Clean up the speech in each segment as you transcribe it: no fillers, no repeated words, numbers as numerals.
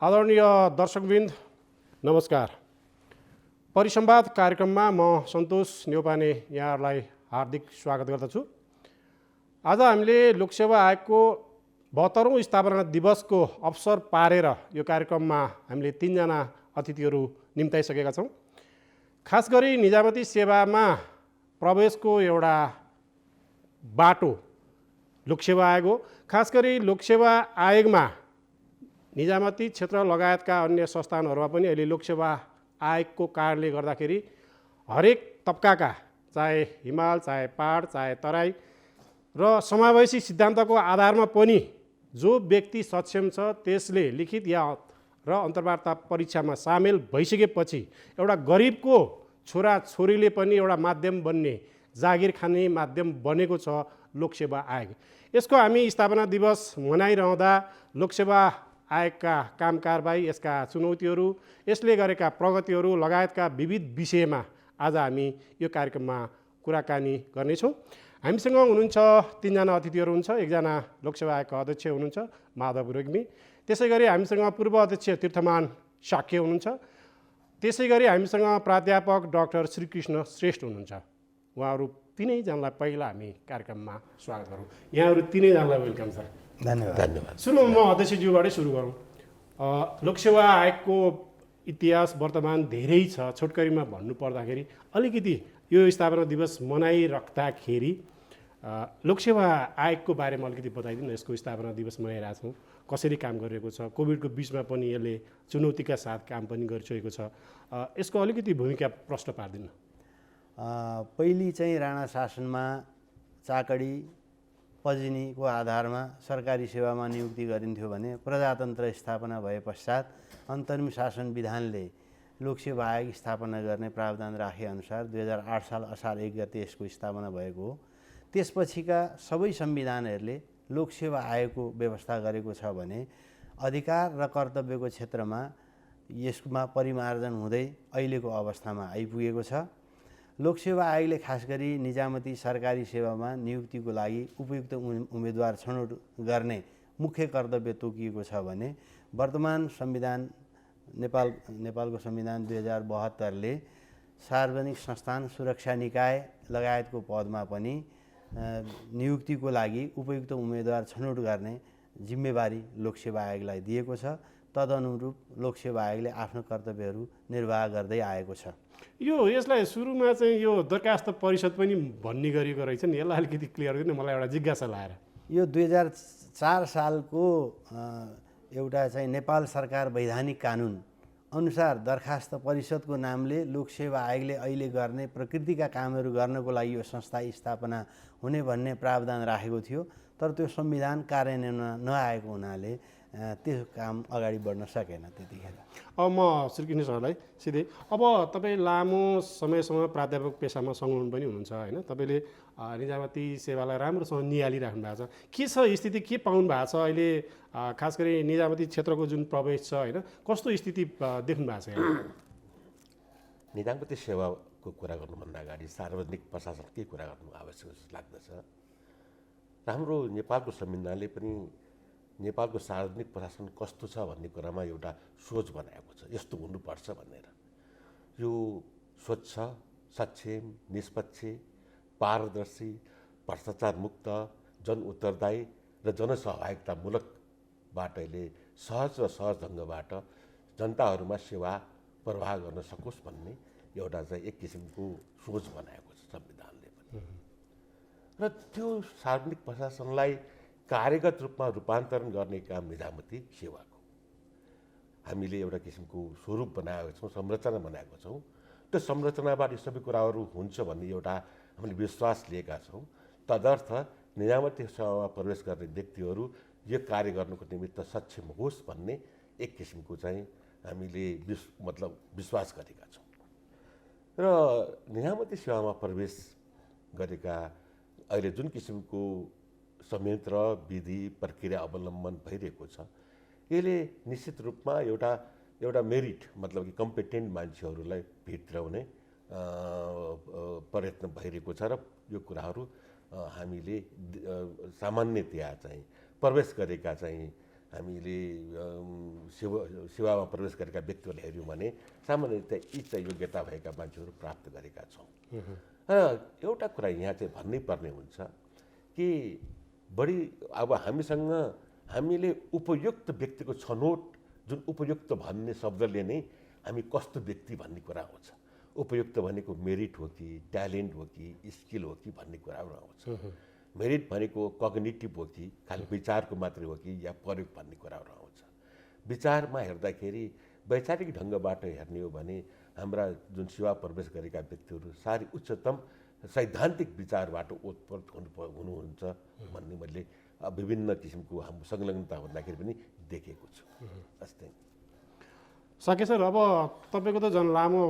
आदरणीय दर्शकवृन्द नमस्कार। परिसंवाद कार्यक्रममा म सन्तोष न्यौपाने यहाँहरूलाई हार्दिक स्वागत गर्दछु। आज हामीले लोकसेवा आयोगको 72औं स्थापना दिवसको अवसर पारेर यो कार्यक्रममा हामीले 3 जना अतिथिहरू निम्ताइसकेका छौँ। खास गरी निजामती सेवामा प्रवेशको एउटा बाटो लोकसेवा आयोग हो। खास गरी लोकसेवा आयोगमा निजामती क्षेत्र लगायतका अन्य संस्थानहरूमा पनि अहिले लोकसेवा आयोगको कारणले गर्दाखेरि हरेक तबकाका चाहे हिमाल चाहे पहाड चाहे तराई र समावेशी सिद्धान्तको आधारमा पनि जो व्यक्ति सक्षम छ त्यसले लिखित या र अन्तर्वार्ता परीक्षामा सामेल भइसकेपछि एउटा गरिबको छोरा छोरीले पनि एउटा माध्यम बन्ने जागिर खाने माध्यम बनेको छ लोकसेवा आयोग। यसको हामी स्थापना दिवस मनाइरहँदा लोकसेवा आयोगका काम कारबाही, यसका चुनौतीहरू, यसले गरेका प्रगतिहरू लगायतका विविध विषयमा आज हामी यो कार्यक्रममा कुराकानी गर्नेछौँ। हामीसँग हुनुहुन्छ 3 जना अतिथिहरू हुनुहुन्छ। एकजना लोकसेवा आयोगका अध्यक्ष हुनुहुन्छ माधव रेग्मी, त्यसै गरी हामीसँग पूर्व अध्यक्ष तीर्थमान शाक्य हुनुहुन्छ, त्यसै गरी हामीसँग प्राध्यापक डाक्टर श्रीकृष्ण श्रेष्ठ हुनुहुन्छ। उहाँहरू तीनैजनालाई पहिला हामी कार्यक्रममा स्वागत गरौँ। यहाँहरू तीनैजनालाई वेलकम छ। धन्यवाद। सुनौ, म अध्यक्षज्यूबाटै सुरु गरौँ। लोकसेवा आयोगको इतिहास वर्तमान धेरै छ। छोटकरीमा भन्नुपर्दाखेरि अलिकति यो स्थापना दिवस मनाइराख्दाखेरि लोकसेवा आयोगको बारेमा अलिकति बताइदिनु। यसको स्थापना दिवस मनाइरहेको छौँ, कसरी काम गरिरहेको छ, कोभिडको बिचमा पनि यसले चुनौतीका साथ काम पनि गरिसकेको छ, यसको अलिकति भूमिका प्रश्न पारिदिनु। पहिली चाहिँ राणा शासनमा चाकडी पजिनीको आधारमा सरकारी सेवामा नियुक्ति गरिन्थ्यो भने प्रजातन्त्र स्थापना भए पश्चात अन्तरिम शासन विधानले लोकसेवा आयोग स्थापना गर्ने प्रावधान राखेअनुसार 2008 साल असार 1 गते यसको स्थापना भएको हो। त्यसपछिका सबै संविधानहरूले लोकसेवा आयोगको व्यवस्था गरेको छ भने अधिकार र कर्तव्यको क्षेत्रमा यसमा परिमार्जन हुँदै अहिलेको अवस्थामा आइपुगेको छ। लोकसेवा आयोगले खास गरी निजामती सरकारी सेवामा नियुक्तिको लागि उपयुक्त उम्मेदवार छनौट गर्ने मुख्य कर्तव्य तोकिएको छ भने वर्तमान संविधान नेपालको संविधान 2072ले सार्वजनिक संस्थान सुरक्षा निकाय लगायतको पदमा पनि नियुक्तिको लागि उपयुक्त उम्मेदवार छनौट गर्ने जिम्मेवारी लोकसेवा आयोगलाई दिएको छ। तदनुरूप लोकसेवा आयोगले आफ्नो कर्तव्यहरू निर्वाह गर्दै आएको छ। यसलाई सुरुमा चाहिँ यो दरखास्त परिषद पनि भन्ने गरिएको रहेछ नि, यसलाई अलिकति क्लियर गर्नु, मलाई एउटा जिज्ञासा लागेर। यो 2004 सालको एउटा चाहिँ नेपाल सरकार वैधानिक कानुन अनुसार दरखास्त परिषदको नामले लोकसेवा आयोगले अहिले गर्ने प्रकृतिका कामहरू गर्नको लागि यो संस्था स्थापना हुने भन्ने प्रावधान राखेको थियो। तर त्यो संविधान कार्यान्वयनमा नआएको हुनाले त्यो काम अगाडि बढ्न सकेन त्यतिखेर। अब म श्रीकृष्ण सरलाई सिधै, अब तपाईँ लामो समयसम्म प्राध्यापक पेसामा संलग्न पनि हुनुहुन्छ होइन? तपाईँले निजामती सेवालाई राम्रोसँग निहालिराख्नु भएको छ। के छ स्थिति, के पाउनु भएको छ अहिले? खास गरी निजामती क्षेत्रको जुन प्रवेश छ होइन, कस्तो स्थिति देख्नु भएको छ यहाँ? निजामती सेवाको कुरा गर्नुभन्दा अगाडि सार्वजनिक प्रशासनकै कुरा गर्नु आवश्यक जस्तो लाग्दछ। हाम्रो नेपालको संविधानले पनि नेपालको सार्वजनिक प्रशासन कस्तो छ भन्ने कुरामा एउटा सोच बनाएको छ, यस्तो हुनुपर्छ भनेर। यो स्वच्छ, सक्षम, निष्पक्ष, पारदर्शी, भ्रष्टाचार मुक्त, जन उत्तरदायी र जनसहभागितामूलकबाट यसले सहज र सहज ढङ्गबाट जनताहरूमा सेवा प्रवाह गर्न सकोस् भन्ने एउटा चाहिँ एक किसिमको सोच बनाएको छ संविधानले पनि। र त्यो सार्वजनिक प्रशासनलाई कार्यगत रूपमा रूपान्तरण गर्ने काम निजामती सेवाको हामीले एउटा किसिमको स्वरूप बनाएको छौँ, संरचना बनाएको छौँ। त्यो संरचनाबाट यी सबै कुराहरू हुन्छ भन्ने एउटा हामीले विश्वास लिएका छौँ। तदर्थ निजामती सेवामा प्रवेश गर्ने व्यक्तिहरू यो कार्य गर्नुको निमित्त सक्षम होस् भन्ने एक किसिमको चाहिँ हामीले विश्वास गरेका छौँ। र निजामती सेवामा प्रवेश गरेका अहिले जुन किसिमको संयन्त्र विधि प्रक्रिया अवलम्बन भइरहेको छ, यसले निश्चित रूपमा एउटा मेरिट कि कम्पिटेन्ट मान्छेहरूलाई भित्राउने प्रयत्न भइरहेको छ। र यो कुराहरू हामीले सामान्यतया चाहिँ प्रवेश गरेका चाहिँ हामीले सेवामा प्रवेश गरेका व्यक्तिहरूलाई हेऱ्यौँ भने सामान्यतया यी चाहिँ योग्यता भएका मान्छेहरू प्राप्त गरेका छौँ। र एउटा कुरा यहाँ चाहिँ भन्नै पर्ने हुन्छ कि बढी अब हामीले उपयुक्त व्यक्तिको छनौट, जुन उपयुक्त भन्ने शब्दले नै हामी कस्तो व्यक्ति भन्ने कुरा आउँछ। उपयुक्त भनेको मेरिट हो कि ट्यालेन्ट हो कि स्किल हो कि भन्ने कुराहरू आउँछ। मेरिट भनेको कग्निटिभ हो कि खालि विचारको मात्रै हो कि या प्रयोग भन्ने कुराहरू आउँछ। विचारमा हेर्दाखेरि वैचारिक ढङ्गबाट हेर्ने हो भने हाम्रा जुन सेवा प्रवेश गरेका व्यक्तिहरू साह्रै उच्चतम सैद्धान्तिक विचारबाट ओतप्रोत हुनुहुन्छ भन्ने मैले विभिन्न किसिमको हाम्रो संलग्नता हुँदाखेरि पनि देखेको छु। जस्तै साके सर, अब तपाईँको त झन् लामो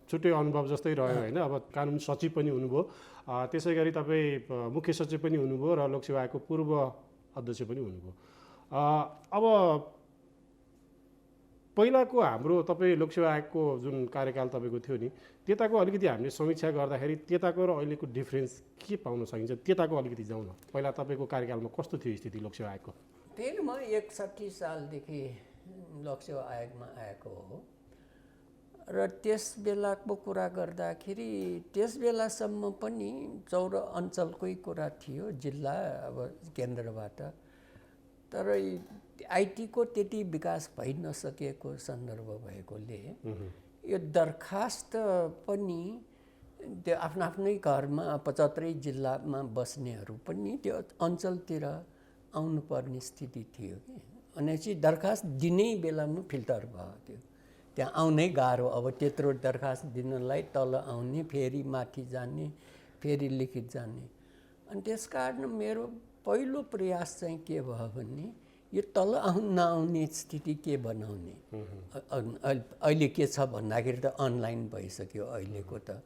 छुट्टै अनुभव जस्तै रह्यो होइन। अब कानुन सचिव पनि हुनुभयो, त्यसै गरी तपाईँ मुख्य सचिव पनि हुनुभयो र लोकसेवा आयोगको पूर्व अध्यक्ष पनि हुनुभयो। अब पहिलाको हाम्रो तपाईँ लोकसेवा आयोगको जुन कार्यकाल तपाईँको थियो नि, त्यताको अलिकति हामीले समीक्षा गर्दाखेरि त्यताको र अहिलेको डिफ्रेन्स के पाउन सकिन्छ? त्यताको अलिकति जाउँ न। पहिला तपाईँको कार्यकालमा कस्तो थियो स्थिति लोकसेवा आयोगको? फेरि म 61 सालदेखि लोकसेवा आयोगमा आएको हो र त्यस बेलाको कुरा गर्दाखेरि त्यस बेलासम्म पनि चौर अञ्चलकै कुरा थियो, जिल्ला अब केन्द्रबाट। तर आइटीको त्यति विकास भइ नसकेको सन्दर्भ भएकोले यो दरखास्त पनि त्यो आफ्नो आफ्नै घरमा 75 जिल्लामा बस्नेहरू पनि त्यो अञ्चलतिर आउनुपर्ने स्थिति थियो कि। भनेपछि दरखास्त दिनै बेलामा फिल्टर भयो त्यो, त्यहाँ आउनै गाह्रो। अब त्यत्रो दरखास्त दिनलाई तल आउने, फेरि माथि जाने, फेरि लिखित जाने। अनि त्यस कारण मेरो पहिलो प्रयास चाहिँ के भयो भने यो तल नआउने स्थिति के बनाउने। अहिले के छ भन्दाखेरि त अनलाइन भइसक्यो अहिलेको त।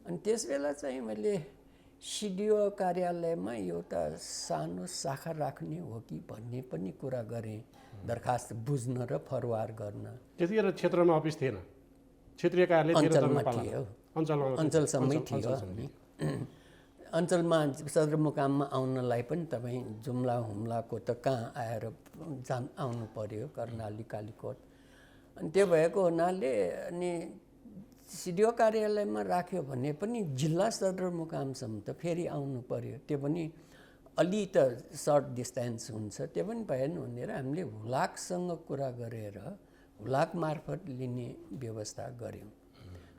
अनि त्यस बेला चाहिँ मैले सिडिओ कार्यालयमा एउटा सानो शाखा राख्ने हो कि भन्ने पनि कुरा गरेँ, दरखास्त बुझ्न र फरवार्ड गर्न। त्यतिखेर क्षेत्रमा अफिस थिएन, क्षेत्रीय कार्यालय अञ्चलमा थियो, अञ्चलसम्मै थियो। अञ्चलमा सदरमुकाममा आउनलाई पनि तपाईँ जुम्ला हुम्लाको त कहाँ आएर आउनु पर्यो, कर्णाली कालीकोट। अनि त्यो भएको हुनाले अनि सिडिओ कार्यालयमा राख्यो भने पनि जिल्ला सदरमुकामसम्म त फेरि आउनु पर्यो, त्यो पनि अलि त सर्ट डिस्टेन्स हुन्छ, त्यो पनि भएन भनेर हामीले हुलाकसँग कुरा गरेर हुलाक मार्फत लिने व्यवस्था गऱ्यौँ।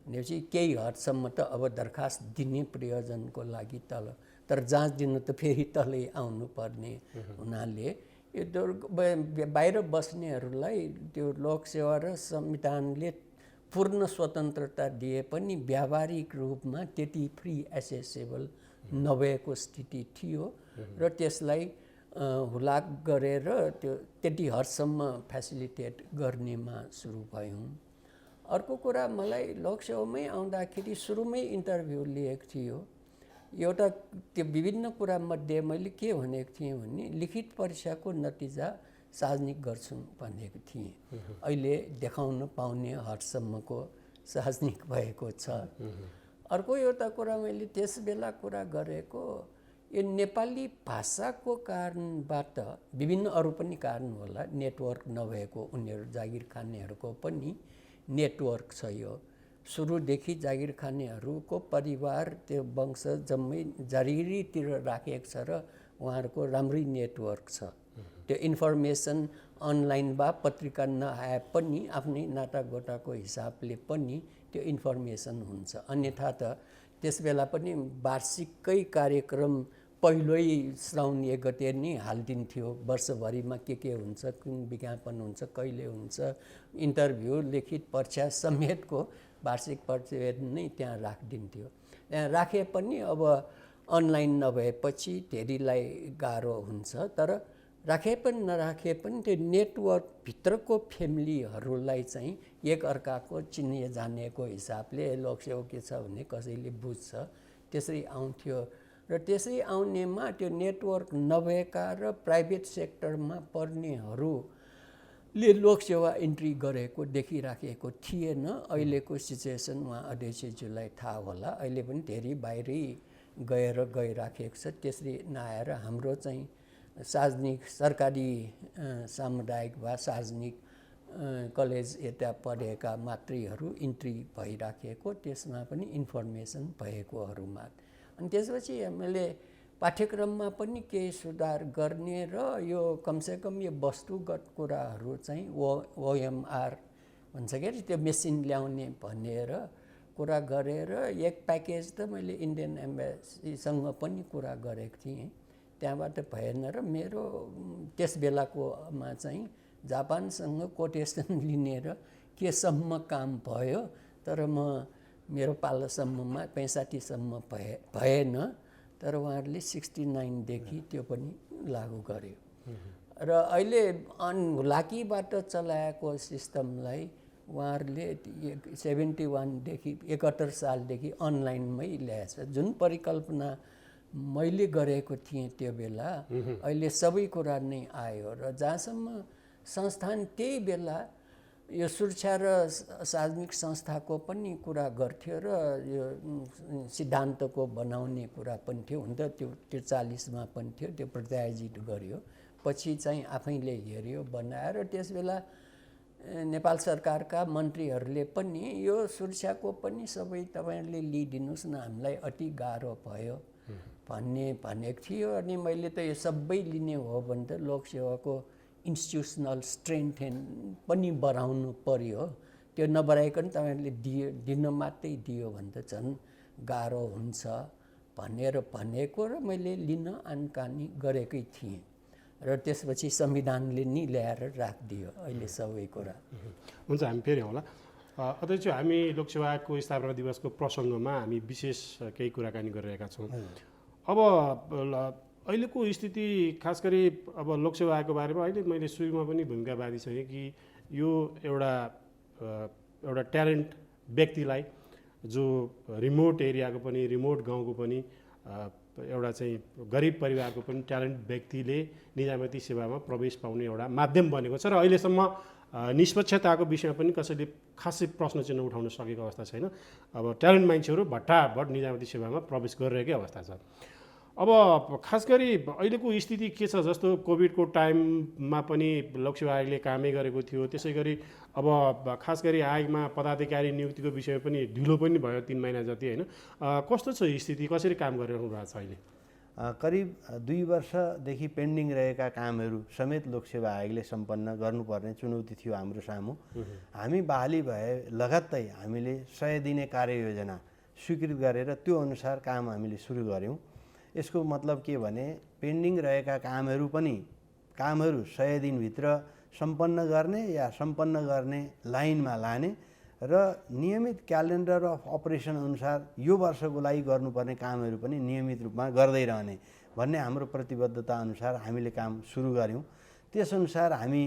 भनेपछि केही हदसम्म त अब दरखास्त दिने प्रयोजनको लागि तल, तर जाँच दिनु त फेरि तलै आउनुपर्ने हुनाले यो बाहिर बस्नेहरूलाई त्यो लोकसेवा र संविधानले पूर्ण स्वतन्त्रता दिए पनि व्यावहारिक रूपमा त्यति फ्री एसेसेबल नभएको स्थिति थियो र त्यसलाई हुलाक गरेर त्यो त्यति हदसम्म फेसिलिटेट गर्नेमा सुरु भयौँ। अर्को कुरा, मलाई लोकसेवामै आउँदाखेरि सुरुमै इन्टरभ्यू लिएको थियो। एउटा त्यो विभिन्न कुरामध्ये मैले के भनेको थिएँ भने लिखित परीक्षाको नतिजा सार्वजनिक गर्छौँ भनेको थिएँ। अहिले देखाउन पाउने हदसम्मको सार्वजनिक भएको छ। अर्को एउटा कुरा मैले त्यस बेला कुरा गरेको, यो नेपाली भाषाको कारणबाट विभिन्न अरू पनि कारण होला, नेटवर्क नभएको उनीहरू जागिर खानेहरूको पनि नेटवर्क छ। यो सुरुदेखि जागिर खानेहरूको परिवार त्यो वंश जम्मै जागिरीतिर राखेको छ र उहाँहरूको राम्रै नेटवर्क छ। त्यो इन्फर्मेसन अनलाइन वा पत्रिका नआए पनि आफ्नै नातागोताको हिसाबले पनि त्यो इन्फर्मेसन हुन्छ। अन्यथा त त्यस बेला पनि वार्षिकै कार्यक्रम पहिल्यै श्रावण 1 गते नै हालिदिन्थ्यो, वर्षभरिमा के हुन्छ, कुन विज्ञापन हुन्छ, कहिले हुन्छ, इन्टरभ्यू लिखित परीक्षा समेतको वार्षिक प्रतिवेदन नै त्यहाँ राखिदिन्थ्यो। त्यहाँ राखे पनि अब अनलाइन नभएपछि धेरैलाई गाह्रो हुन्छ। तर राखे पनि नराखे पनि त्यो नेटवर्कभित्रको फ्यामिलीहरूलाई चाहिँ एकअर्काको चिन्ने जानेको हिसाबले लोकसेवा के छ भने कसैले बुझ्छ, त्यसरी आउँथ्यो। र त्यसरी आउनेमा त्यो नेटवर्क नभएका र प्राइभेट सेक्टरमा पर्नेहरूले लोकसेवा इन्ट्री गरेको देखिराखेको थिएन। अहिलेको सिचुएसन उहाँ अध्यक्षज्यूलाई थाहा होला, अहिले पनि धेरै बाहिरै गइराखेको छ। त्यसरी नआएर हाम्रो चाहिँ सार्वजनिक सरकारी सामुदायिक वा सार्वजनिक कलेज यता पढेका मातृहरू इन्ट्री भइराखेको, त्यसमा पनि इन्फर्मेसन भएकोहरूमा। अनि त्यसपछि हामीले पाठ्यक्रममा पनि केही सुधार गर्ने र यो कमसेकम यो वस्तुगत कुराहरू चाहिँ OMR भन्छ के अरे त्यो मेसिन ल्याउने भनेर कुरा गरेर एक प्याकेज त मैले इन्डियन एम्बेसीसँग पनि कुरा गरेको थिएँ। त्यहाँबाट भएन र मेरो त्यस बेलाकोमा चाहिँ जापानसँग कोटेसन लिने र केसम्म काम भयो, तर मेरो पालोसम्ममा 65सम्म भएन, तर उहाँहरूले 69देखि त्यो पनि लागू गर्यो। र अहिले अनलाकीबाट चलाएको सिस्टमलाई उहाँहरूले 71देखि 71 सालदेखि अनलाइनमै ल्याएछ। जुन परिकल्पना मैले गरेको थिएँ त्यो बेला अहिले सबै कुरा नै आयो। र जहाँसम्म संस्थान त्यही बेला यो सुरक्षा र सार्वजनिक संस्थाको पनि कुरा गर्थ्यो र यो सिद्धान्तको बनाउने कुरा पनि थियो। हुन त त्यो 40मा पनि थियो, त्यो प्रायोजित गर्यो, पछि चाहिँ आफैले हेऱ्यो बनाएर। त्यस बेला नेपाल सरकारका मन्त्रीहरूले पनि यो सुरक्षाको पनि सबै तपाईँहरूले लिइदिनुहोस् न, हामीलाई अति गाह्रो भयो भनेको थियो। अनि मैले त यो सबै लिने हो भने त लोकसेवाको इन्स्टिट्युसनल स्ट्रेन्थ पनि बढाउनु पर्यो, त्यो नबढाइकन तपाईँहरूले दिन मात्रै दियो भने त झन् गाह्रो हुन्छ भनेर भनेको र मैले लिन आनकानी गरेकै थिएँ। र त्यसपछि संविधानले नि ल्याएर राखिदियो अहिले सबै कुरा। हुन्छ, हामी फेरि आउँला। अध्यक्ष, हामी लोकसेवाको स्थापना दिवसको प्रसङ्गमा हामी विशेष केही कुराकानी गरिरहेका छौँ। अब अहिलेको स्थिति खास गरी अब लोकसेवा आयोगको बारेमा अहिले मैले सुरुमा पनि भूमिकावादी छैँ कि यो एउटा ट्यालेन्ट व्यक्तिलाई जो रिमोट एरियाको पनि रिमोट गाउँको पनि एउटा चाहिँ गरिब परिवारको पनि ट्यालेन्ट व्यक्तिले निजामती सेवामा प्रवेश पाउने एउटा माध्यम बनेको छ। र अहिलेसम्म निष्पक्षताको विषयमा पनि कसैले खासै प्रश्न चिन्ह उठाउन सकेको अवस्था छैन। अब ट्यालेन्ट मान्छेहरू भट्टाभट निजामती सेवामा प्रवेश गरिरहेकै अवस्था छ। अब खास गरी अहिलेको स्थिति के छ, जस्तो कोभिडको टाइममा पनि लोकसेवा आयोगले कामै गरेको थियो, त्यसै गरी अब खास गरी आयोगमा पदाधिकारी नियुक्तिको विषयमा पनि ढिलो पनि भयो 3 महिना जति, होइन? कस्तो छ स्थिति, कसरी काम गरिरहनु भएको छ अहिले? करिब 2 वर्षदेखि पेन्डिङ रहेका कामहरू समेत लोकसेवा आयोगले सम्पन्न गर्नुपर्ने चुनौती थियो हाम्रो सामु। हामी बहाली भए लगत्तै हामीले 100 दिने कार्ययोजना स्वीकृत गरेर त्यो अनुसार काम हामीले सुरु गऱ्यौँ। यसको मतलब के भने पेन्डिङ रहेका कामहरू 100 दिनभित्र सम्पन्न गर्ने या सम्पन्न गर्ने लाइनमा लाने र नियमित क्यालेन्डर अफ अपरेसन अनुसार यो वर्षको लागि गर्नुपर्ने कामहरू पनि नियमित रूपमा गर्दै रहने भन्ने हाम्रो प्रतिबद्धता अनुसार हामीले काम सुरु गऱ्यौँ। त्यसअनुसार हामी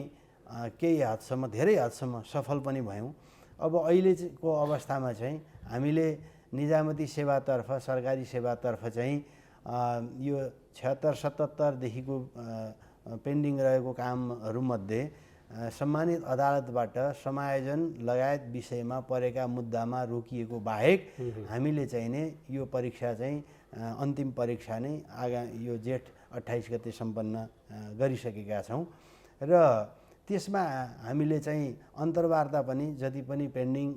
केही हदसम्म, धेरै हदसम्म सफल पनि भयौँ। अब अहिलेको अवस्थामा चाहिँ हामीले निजामती सेवातर्फ, सरकारी सेवातर्फ चाहिँ यो 76-77देखिको पेन्डिङ रहेको कामहरूमध्ये सम्मानित अदालतबाट समायोजन लगायत विषयमा परेका मुद्दामा रोकिएको बाहेक हामीले चाहिँ नै यो परीक्षा चाहिँ अन्तिम परीक्षा नै यो जेठ 28 गते सम्पन्न गरिसकेका छौँ। र त्यसमा हामीले चाहिँ अन्तर्वार्ता पनि जति पनि पेन्डिङ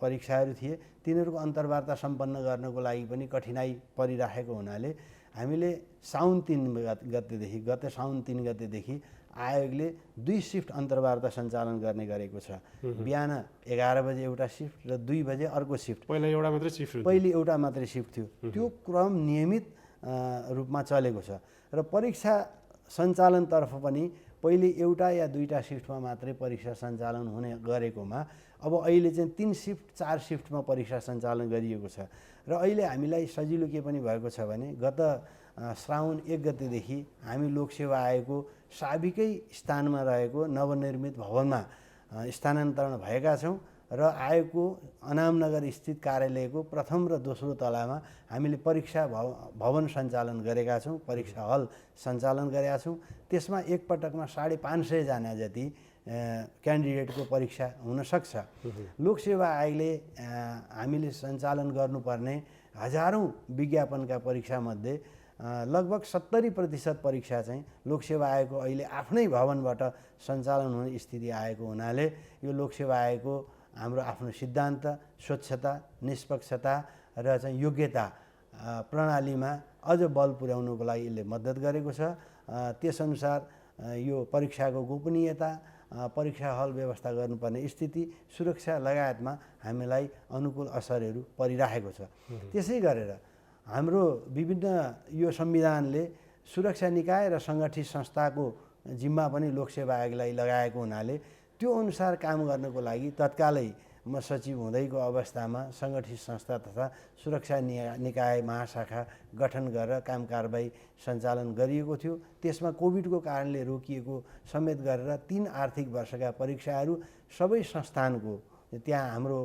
परीक्षाहरू थिए तिनीहरूको अन्तर्वार्ता सम्पन्न गर्नको लागि पनि कठिनाइ परिराखेको हुनाले हामीले साउन 3 गतेदेखि गते साउन 3 गतेदेखि आयोगले 2 शिफ्ट अन्तर्वार्ता सञ्चालन गर्ने गरेको छ। बिहान 11 बजे एउटा शिफ्ट र 2 बजे अर्को शिफ्ट। पहिला एउटा मात्रै शिफ्ट थियो। पहिले एउटा मात्रै शिफ्ट थियो। त्यो क्रम नियमित रूपमा चलेको छ। र परीक्षा सञ्चालनतर्फ पनि पहिले एउटा या 2टा शिफ्टमा मात्रै परीक्षा सञ्चालन हुने गरेकोमा अब अहिले चाहिँ 3 शिफ्ट 4 शिफ्टमा परीक्षा सञ्चालन गरिएको छ। र अहिले हामीलाई सजिलो के पनि भएको छ भने गत श्रावण 1 गतेदेखि हामी लोकसेवा आयोगको साबिकै स्थानमा रहेको नवनिर्मित भवनमा स्थानान्तरण भएका छौँ र आयोगको अनामनगर स्थित कार्यालयको प्रथम र दोस्रो तलामा हामीले परीक्षा भवन सञ्चालन गरेका छौँ, परीक्षा हल सञ्चालन गरेका छौँ। त्यसमा एकपटकमा 550 जना जति क्यान्डिडेटको परीक्षा हुन सक्छ। लोकसेवा आयोगले हामीले सञ्चालन गर्नुपर्ने हजारौँ विज्ञापनका परीक्षामध्ये लगभग 70% परीक्षा चाहिँ लोकसेवा आयोगको अहिले आफ्नै भवनबाट सञ्चालन हुने स्थिति आएको हुनाले यो लोकसेवा आयोगको हाम्रो आफ्नो सिद्धान्त, स्वच्छता, निष्पक्षता र चाहिँ योग्यता प्रणालीमा अझ बल पुर्याउनुको लागि यसले मद्दत गरेको छ। त्यसअनुसार यो परीक्षाको गोपनीयता, परीक्षा हल व्यवस्था गर्नुपर्ने स्थिति, सुरक्षा लगायतमा हामीलाई अनुकूल असरहरू परिरहेको छ। त्यसै गरेर हाम्रो विभिन्न यो संविधानले सुरक्षा निकाय र सङ्गठित संस्थाको जिम्मा पनि लोकसेवा आयोगलाई लगाएको हुनाले त्यो अनुसार काम गर्नको लागि तत्कालै म सचिव हुँदैको अवस्थामा सङ्गठित संस्था तथा सुरक्षा निकाय महाशाखा गठन गरेर काम कारबाही सञ्चालन गरिएको थियो। त्यसमा कोभिडको कारणले रोकिएको समेत गरेर 3 आर्थिक वर्षका परीक्षाहरू सबै संस्थानको त्यहाँ हाम्रो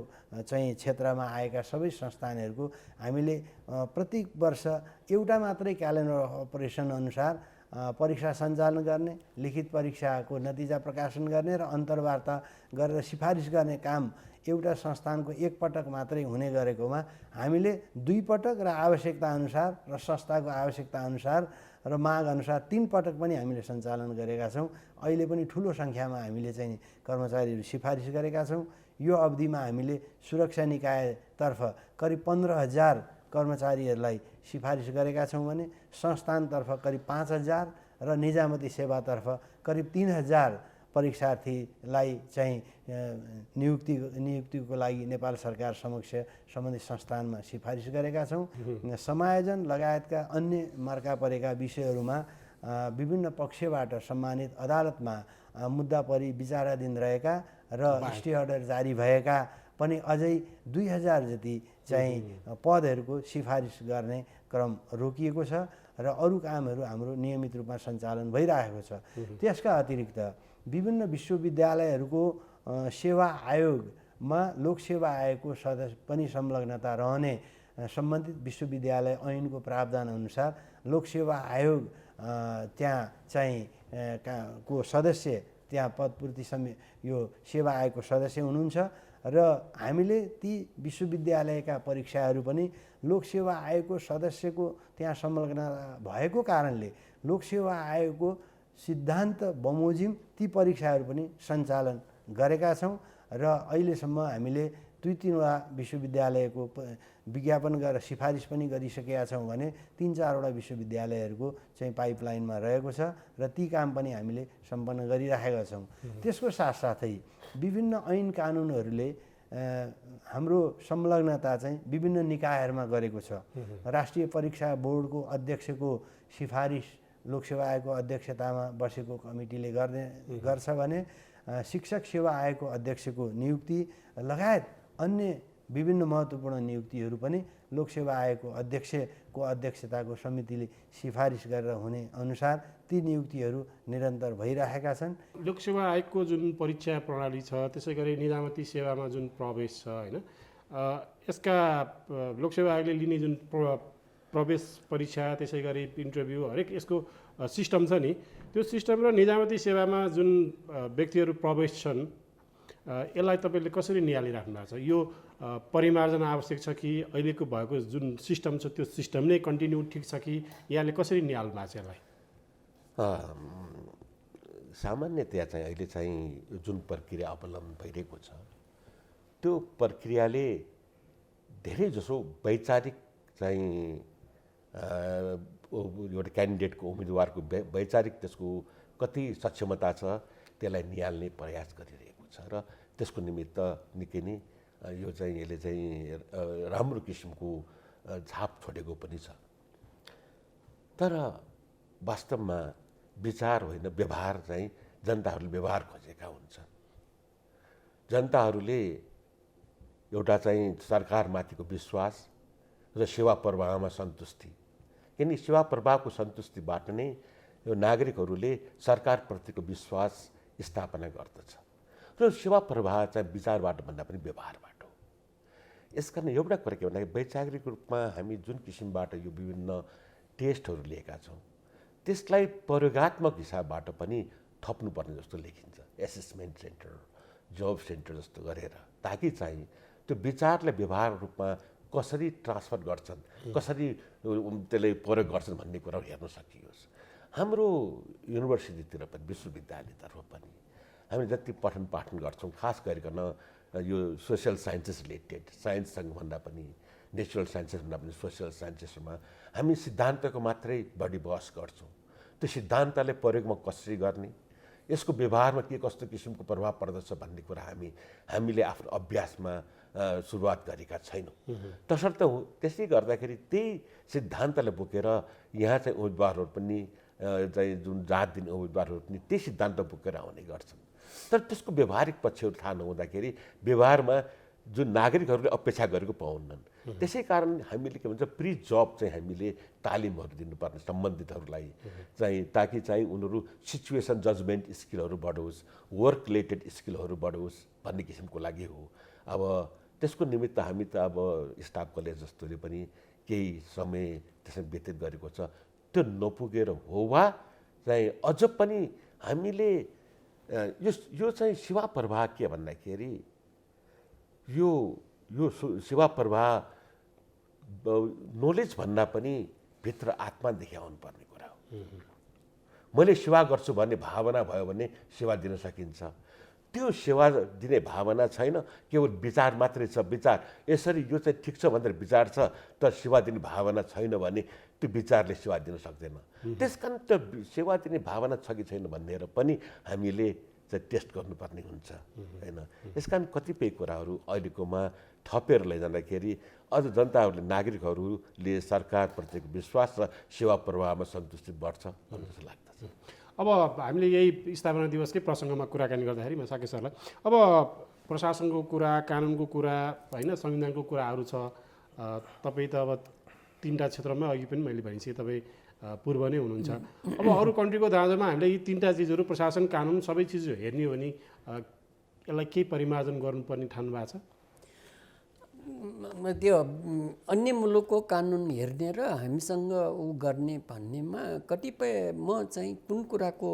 चाहिँ क्षेत्रमा आएका सबै संस्थानहरूको हामीले प्रत्येक वर्ष एउटा मात्रै क्यालेन्डर अपरेसन अनुसार परीक्षा सञ्चालन गर्ने, लिखित परीक्षाको नतिजा प्रकाशन गर्ने र अन्तर्वार्ता गरेर सिफारिस गर्ने काम एउटा संस्थानको एकपटक मात्रै हुने गरेकोमा हामीले 2 पटक र आवश्यकता अनुसार र संस्थाको आवश्यकता अनुसार र माग अनुसार 3 पटक पनि हामीले सञ्चालन गरेका छौँ। अहिले पनि ठुलो सङ्ख्यामा हामीले चाहिँ कर्मचारीहरू सिफारिस गरेका छौँ। यो अवधिमा हामीले सुरक्षा निकायतर्फ करिब 15,000 कर्मचारीहरूलाई सिफारिस गरेका छौँ भने संस्थानतर्फ करिब 5,000 र निजामती सेवातर्फ करिब 3,000 परीक्षार्थीलाई चाहिँ नियुक्तिको लागि नेपाल सरकार समक्ष सम्बन्धित संस्थानमा सिफारिस गरेका छौँ। समायोजन लगायतका अन्य मर्का परेका विषयहरूमा विभिन्न पक्षबाट सम्मानित अदालतमा मुद्दा परि विचाराधीन रहेका र स्टे अर्डर जारी भएका पनि अझै 2,000 जति चाहिँ पदहरूको सिफारिस गर्ने क्रम रोकिएको छ र अरू कामहरू हाम्रो नियमित रूपमा सञ्चालन भइरहेको छ। त्यसका अतिरिक्त विभिन्न विश्वविद्यालयहरूको सेवा आयोगमा लोकसेवा आयोगको सदस्य पनि संलग्नता रहने सम्बन्धित विश्वविद्यालय ऐनको प्रावधान अनुसार लोकसेवा आयोग त्यहाँ चाहिँ को सदस्य त्यहाँ पदपूर्ति यो सेवा आयोगको सदस्य हुनुहुन्छ र हामीले ती विश्वविद्यालयका परीक्षाहरू पनि लोकसेवा आयोगको सदस्यको त्यहाँ संलग्न भएको कारणले लोकसेवा आयोगको सिद्धान्त बमोजिम ती परीक्षाहरू पनि सञ्चालन गरेका छौँ र अहिलेसम्म हामीले 2-3वटा विश्वविद्यालयको विज्ञापन गरेर सिफारिस पनि गरिसकेका छौँ भने 3-4 वटा विश्वविद्यालयहरूको चाहिँ पाइपलाइनमा रहेको छ र ती काम पनि हामीले सम्पन्न गरिराखेका छौँ। त्यसको साथसाथै विभिन्न ऐन कानुनहरूले हाम्रो संलग्नता चाहिँ विभिन्न निकायहरूमा गरेको छ। राष्ट्रिय परीक्षा बोर्डको अध्यक्षको सिफारिस लोकसेवा आयोगको अध्यक्षतामा बसेको कमिटीले गर्छ भने शिक्षक सेवा आयोगको अध्यक्षको नियुक्ति लगायत अन्य विभिन्न महत्त्वपूर्ण नियुक्तिहरू पनि लोकसेवा आयोगको अध्यक्षको अध्यक्षताको समितिले सिफारिस गरेर हुने अनुसार ती नियुक्तिहरू निरन्तर भइरहेका छन्। लोकसेवा आयोगको जुन परीक्षा प्रणाली छ, त्यसै गरी निजामती सेवामा जुन प्रवेश छ होइन, यसका लोकसेवा आयोगले लिने जुन प्रवेश परीक्षा, त्यसै गरी इन्टरभ्यू हरेक यसको सिस्टम छ नि, त्यो सिस्टम र निजामती सेवामा जुन व्यक्तिहरू प्रवेश छन् यसलाई तपाईँले कसरी निहालिराख्नु भएको छ? यो परिमार्जन आवश्यक छ कि अहिलेको भएको जुन सिस्टम छ त्यो सिस्टम नै कन्टिन्यू ठिक छ कि यहाँले कसरी निहाल्नु भएको छ यसलाई? सामान्यतया चाहिँ अहिले चाहिँ जुन प्रक्रिया अवलम्बन भइरहेको छ त्यो प्रक्रियाले धेरैजसो वैचारिक चाहिँ एउटा क्यान्डिडेटको उम्मेदवारको वैचारिक त्यसको कति सक्षमता छ त्यसलाई निहाल्ने प्रयास गरिरहेको छ र त्यसको निमित्त निकै नै यो चाहिँ यसले चाहिँ राम्रो किसिमको छाप छोडेको पनि छ। तर वास्तवमा विचार होइन, व्यवहार चाहिँ जनताहरूले व्यवहार खोजेका हुन्छन्। जनताहरूले एउटा चाहिँ सरकारमाथिको विश्वास र सेवा प्रवाहमा सन्तुष्टि, किनकि सेवा प्रवाहको सन्तुष्टिबाट नै यो नागरिकहरूले सरकारप्रतिको विश्वास स्थापना गर्दछ र सेवा प्रवाह चाहिँ विचारबाट भन्दा पनि व्यवहारबाट हो। यसकारण एउटा कुरा के भन्दाखेरि वैचारिक रूपमा हामी जुन किसिमबाट यो विभिन्न टेस्टहरू लिएका छौँ त्यसलाई प्रयोगात्मक हिसाबबाट पनि थप्नुपर्ने जस्तो लेखिन्छ। एसेसमेन्ट सेन्टर, जब सेन्टर जस्तो गरेर, ताकि चाहिँ त्यो विचारलाई व्यवहार रूपमा कसरी ट्रान्सफर गर्छन्, कसरी त्यसले प्रयोग गर्छन् भन्ने कुरा हेर्न सकियोस्। हाम्रो युनिभर्सिटीतिर पनि विश्वविद्यालयतर्फ पनि हामी जति पठन पाठन गर्छौँ, खास गरिकन यो सोसियल साइन्सेस रिलेटेड साइन्ससँग भन्दा पनि नेचुरल साइन्सेस भन्दा पनि सोसियल साइन्सेसमा हामी सिद्धान्तको मात्रै बढी बहस गर्छौँ। त्यो सिद्धान्तले प्रयोगमा कसरी गर्ने, यसको व्यवहारमा के कस्तो किसिमको प्रभाव पर्दछ भन्ने कुरा हामीले आफ्नो अभ्यासमा सुरुवात गरेका छैनौँ। तसर्थ त्यसै गर्दाखेरि त्यही सिद्धान्तलाई बोकेर यहाँ चाहिँ उम्मेदवारहरू पनि चाहिँ जुन जात दिने उम्मेदवारहरू पनि त्यही सिद्धान्त बोकेर आउने गर्छन्। तर त्यसको व्यवहारिक पक्षहरू थाहा नहुँदाखेरि व्यवहारमा जुन नागरिकहरूले अपेक्षा गरेको पाउन्नन्। त्यसै कारण हामीले के भन्छ प्री जब चाहिँ हामीले तालिमहरू दिनुपर्ने सम्बन्धितहरूलाई चाहिँ, ताकि चाहिँ उनीहरू सिचुएसन जजमेन्ट स्किलहरू बढोस्, वर्क रिलेटेड स्किलहरू बढोस् भन्ने किसिमको लागि हो। अब त्यसको निमित्त हामी त अब स्टाफ कलेज जस्तोले पनि केही समय त्यसमा व्यतीत गरेको छ। त्यो नपुगेर हो वा चाहिँ अझ पनि हामीले यो चाहिँ सेवा प्रवाह के भन्दाखेरि यो सेवा प्रवाह नोलेज भन्दा पनि भित्र आत्मा देखाउनु पर्ने कुरा हो। मैले सेवा गर्छु भन्ने भावना भयो भने सेवा दिन सकिन्छ। त्यो सेवा दिने भावना छैन, केवल विचार मात्रै छ। विचार यसरी यो चाहिँ ठिक छ भनेर विचार छ, तर सेवा दिने भावना छैन भने त्यो विचारले सेवा दिन सक्दैन। त्यसकारण त्यो सेवा दिने भावना छ कि छैन भनेर पनि हामीले चाहिँ टेस्ट गर्नुपर्ने हुन्छ होइन। यसकारण कतिपय कुराहरू अहिलेकोमा थपेर लैजाँदाखेरि अझ जनताहरूले नागरिकहरूले सरकारप्रतिको विश्वास र सेवा प्रवाहमा सन्तुष्टि बढ्छ भन्ने जस्तो लाग्दछ। अब हामीले यही स्थापना दिवसकै प्रसङ्गमा कुराकानी गर्दाखेरि म साकेश सरलाई अब प्रशासनको कुरा, कानुनको कुरा होइन, संविधानको कुराहरू छ। तपाईँ त अब तीनटा क्षेत्रमा अघि पनि मैले भनिसकेँ तपाईँ पूर्व नै हुनुहुन्छ। अब अरू कन्ट्रीको दाँजोमा हामीले यी तीनटा चिजहरू प्रशासन, कानुन सबै चिज हेर्ने हो भने यसलाई केही परिमार्जन गर्नुपर्ने ठान्नु भएको छ? त्यो अन्य मुलुकको कानुन हेर्ने र हामीसँग ऊ गर्ने भन्नेमा कतिपय म चाहिँ कुन कुराको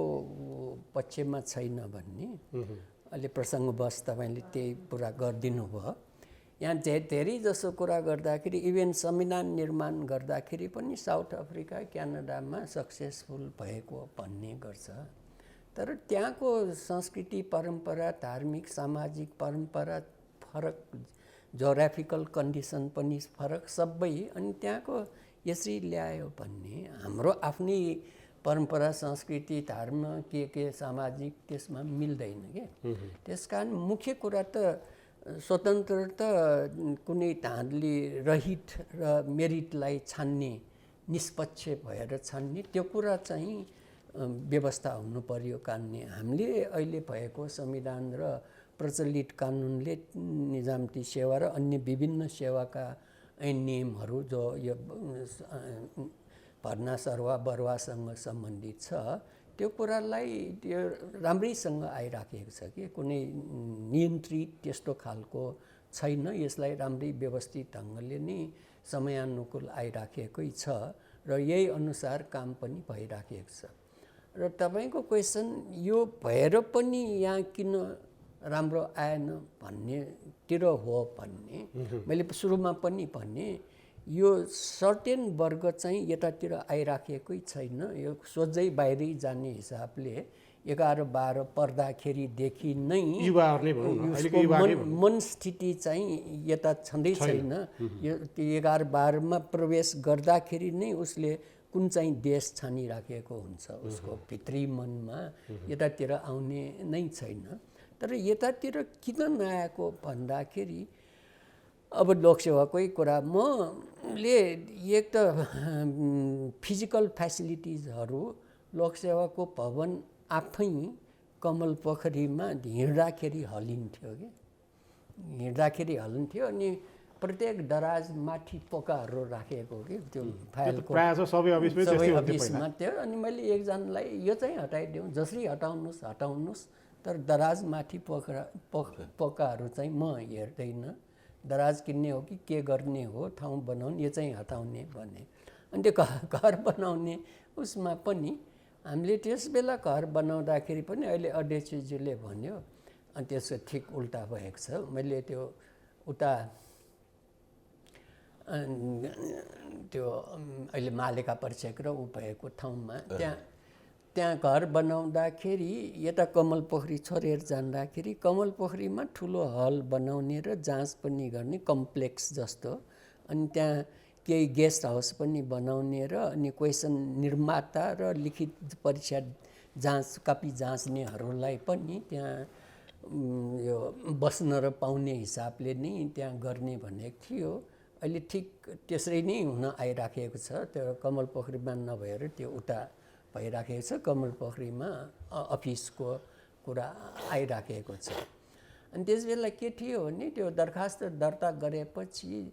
पक्षमा छैन भन्ने अहिले प्रसङ्गवश तपाईँले त्यही पुरा गरिदिनु भयो। यहाँ धेरै जसो कुरा गर्दाखेरि इभेन संविधान निर्माण गर्दाखेरि पनि साउथ अफ्रिका, क्यानाडामा सक्सेसफुल भएको भन्ने गर्छ। तर त्यहाँको संस्कृति, परम्परा, धार्मिक, सामाजिक परम्परा फरक, जोग्राफिकल कन्डिसन पनि फरक सबै, अनि त्यहाँको यसरी ल्यायो भन्ने हाम्रो आफ्नै परम्परा, संस्कृति, धर्म के सामाजिक त्यसमा मिल्दैन के। त्यसकारण मुख्य कुरा त स्वतन्त्रता कुनै धारले रहित र मेरिटलाई छान्ने, निष्पक्ष भएर छान्ने त्यो कुरा चाहिँ व्यवस्था हुनु पर्यो कानुनले। हामीले अहिले भएको संविधान र प्रचलित कानुनले निजामती सेवा र अन्य विभिन्न सेवाका ऐन नियमहरू जो यो भर्ना सरुवा बरुवासँग सम्बन्धित छ त्यो कुरालाई त्यो राम्रैसँग आइराखेको छ कि कुनै नियन्त्रित त्यस्तो खालको छैन। यसलाई राम्रै व्यवस्थित ढङ्गले नै समयानुकूल आइराखेकै छ र यही अनुसार काम पनि भइराखेको छ। र तपाईँको क्वेसन यो भएर पनि यहाँ किन राम्रो आएन भन्नेतिर हो भन्ने मैले सुरुमा पनि भने यो सर्टेन वर्ग चाहिँ यतातिर आइराखेकै छैन। यो सोझै बाहिरै जाने हिसाबले 11-12 पर्दाखेरिदेखि नै मनस्थिति चाहिँ यता छँदै छैन। यो 11-12मा प्रवेश गर्दाखेरि नै उसले कुन चाहिँ देश छानिराखेको हुन्छ, उसको भित्री मनमा यतातिर आउने नै छैन। तर यतातिर किन नआएको भन्दाखेरि अब लोकसेवाकै कुरा मले एक त फिजिकल फ्यासिलिटिजहरू लोकसेवाको भवन आफै कमल पोखरीमा हिँड्दाखेरि हलिन्थ्यो कि अनि प्रत्येक दराज माथि पोकाहरू राखेको कि त्यो फाइलको सबै अफिसमा थियो। अनि मैले एकजनालाई यो चाहिँ हटाइदिउँ, जसरी हटाउनुहोस् तर दराज माथि पोकाहरू चाहिँ म हेर्दैन, दराज किन्ने हो कि के गर्ने हो, ठाउँ बनाउने, यो चाहिँ हटाउने भने। अनि त्यो घर बनाउने उसमा पनि हामीले त्यस बेला घर बनाउँदाखेरि पनि अहिले अध्यक्षज्यूले भन्यो अनि त्यसको ठिक उल्टा भएको छ। मैले त्यो उता त्यो अहिले मालेका परिक्षेत्र ऊ भएको ठाउँमा त्यहाँ घर बनाउँदाखेरि यता कमल पोखरी छोडेर जाँदाखेरि कमल पोखरीमा ठुलो हल बनाउने र जाँच पनि गर्ने कम्प्लेक्स जस्तो, अनि त्यहाँ केही गेस्ट हाउस पनि बनाउने र अनि क्वेसन निर्माता र लिखित परीक्षा जाँच कपी जाँच्नेहरूलाई पनि त्यहाँ यो बस्न र पाउने हिसाबले नै त्यहाँ गर्ने भनेको थियो। अहिले ठिक त्यसरी नै हुन आइराखेको छ। त्यो कमल पोखरीमा नभएर त्यो उता भइराखेको छ, कमल पोखरीमा अफिसको कुरा आइराखेको छ। अनि त्यस बेला के थियो भने त्यो दरखास्त दर्ता गरेपछि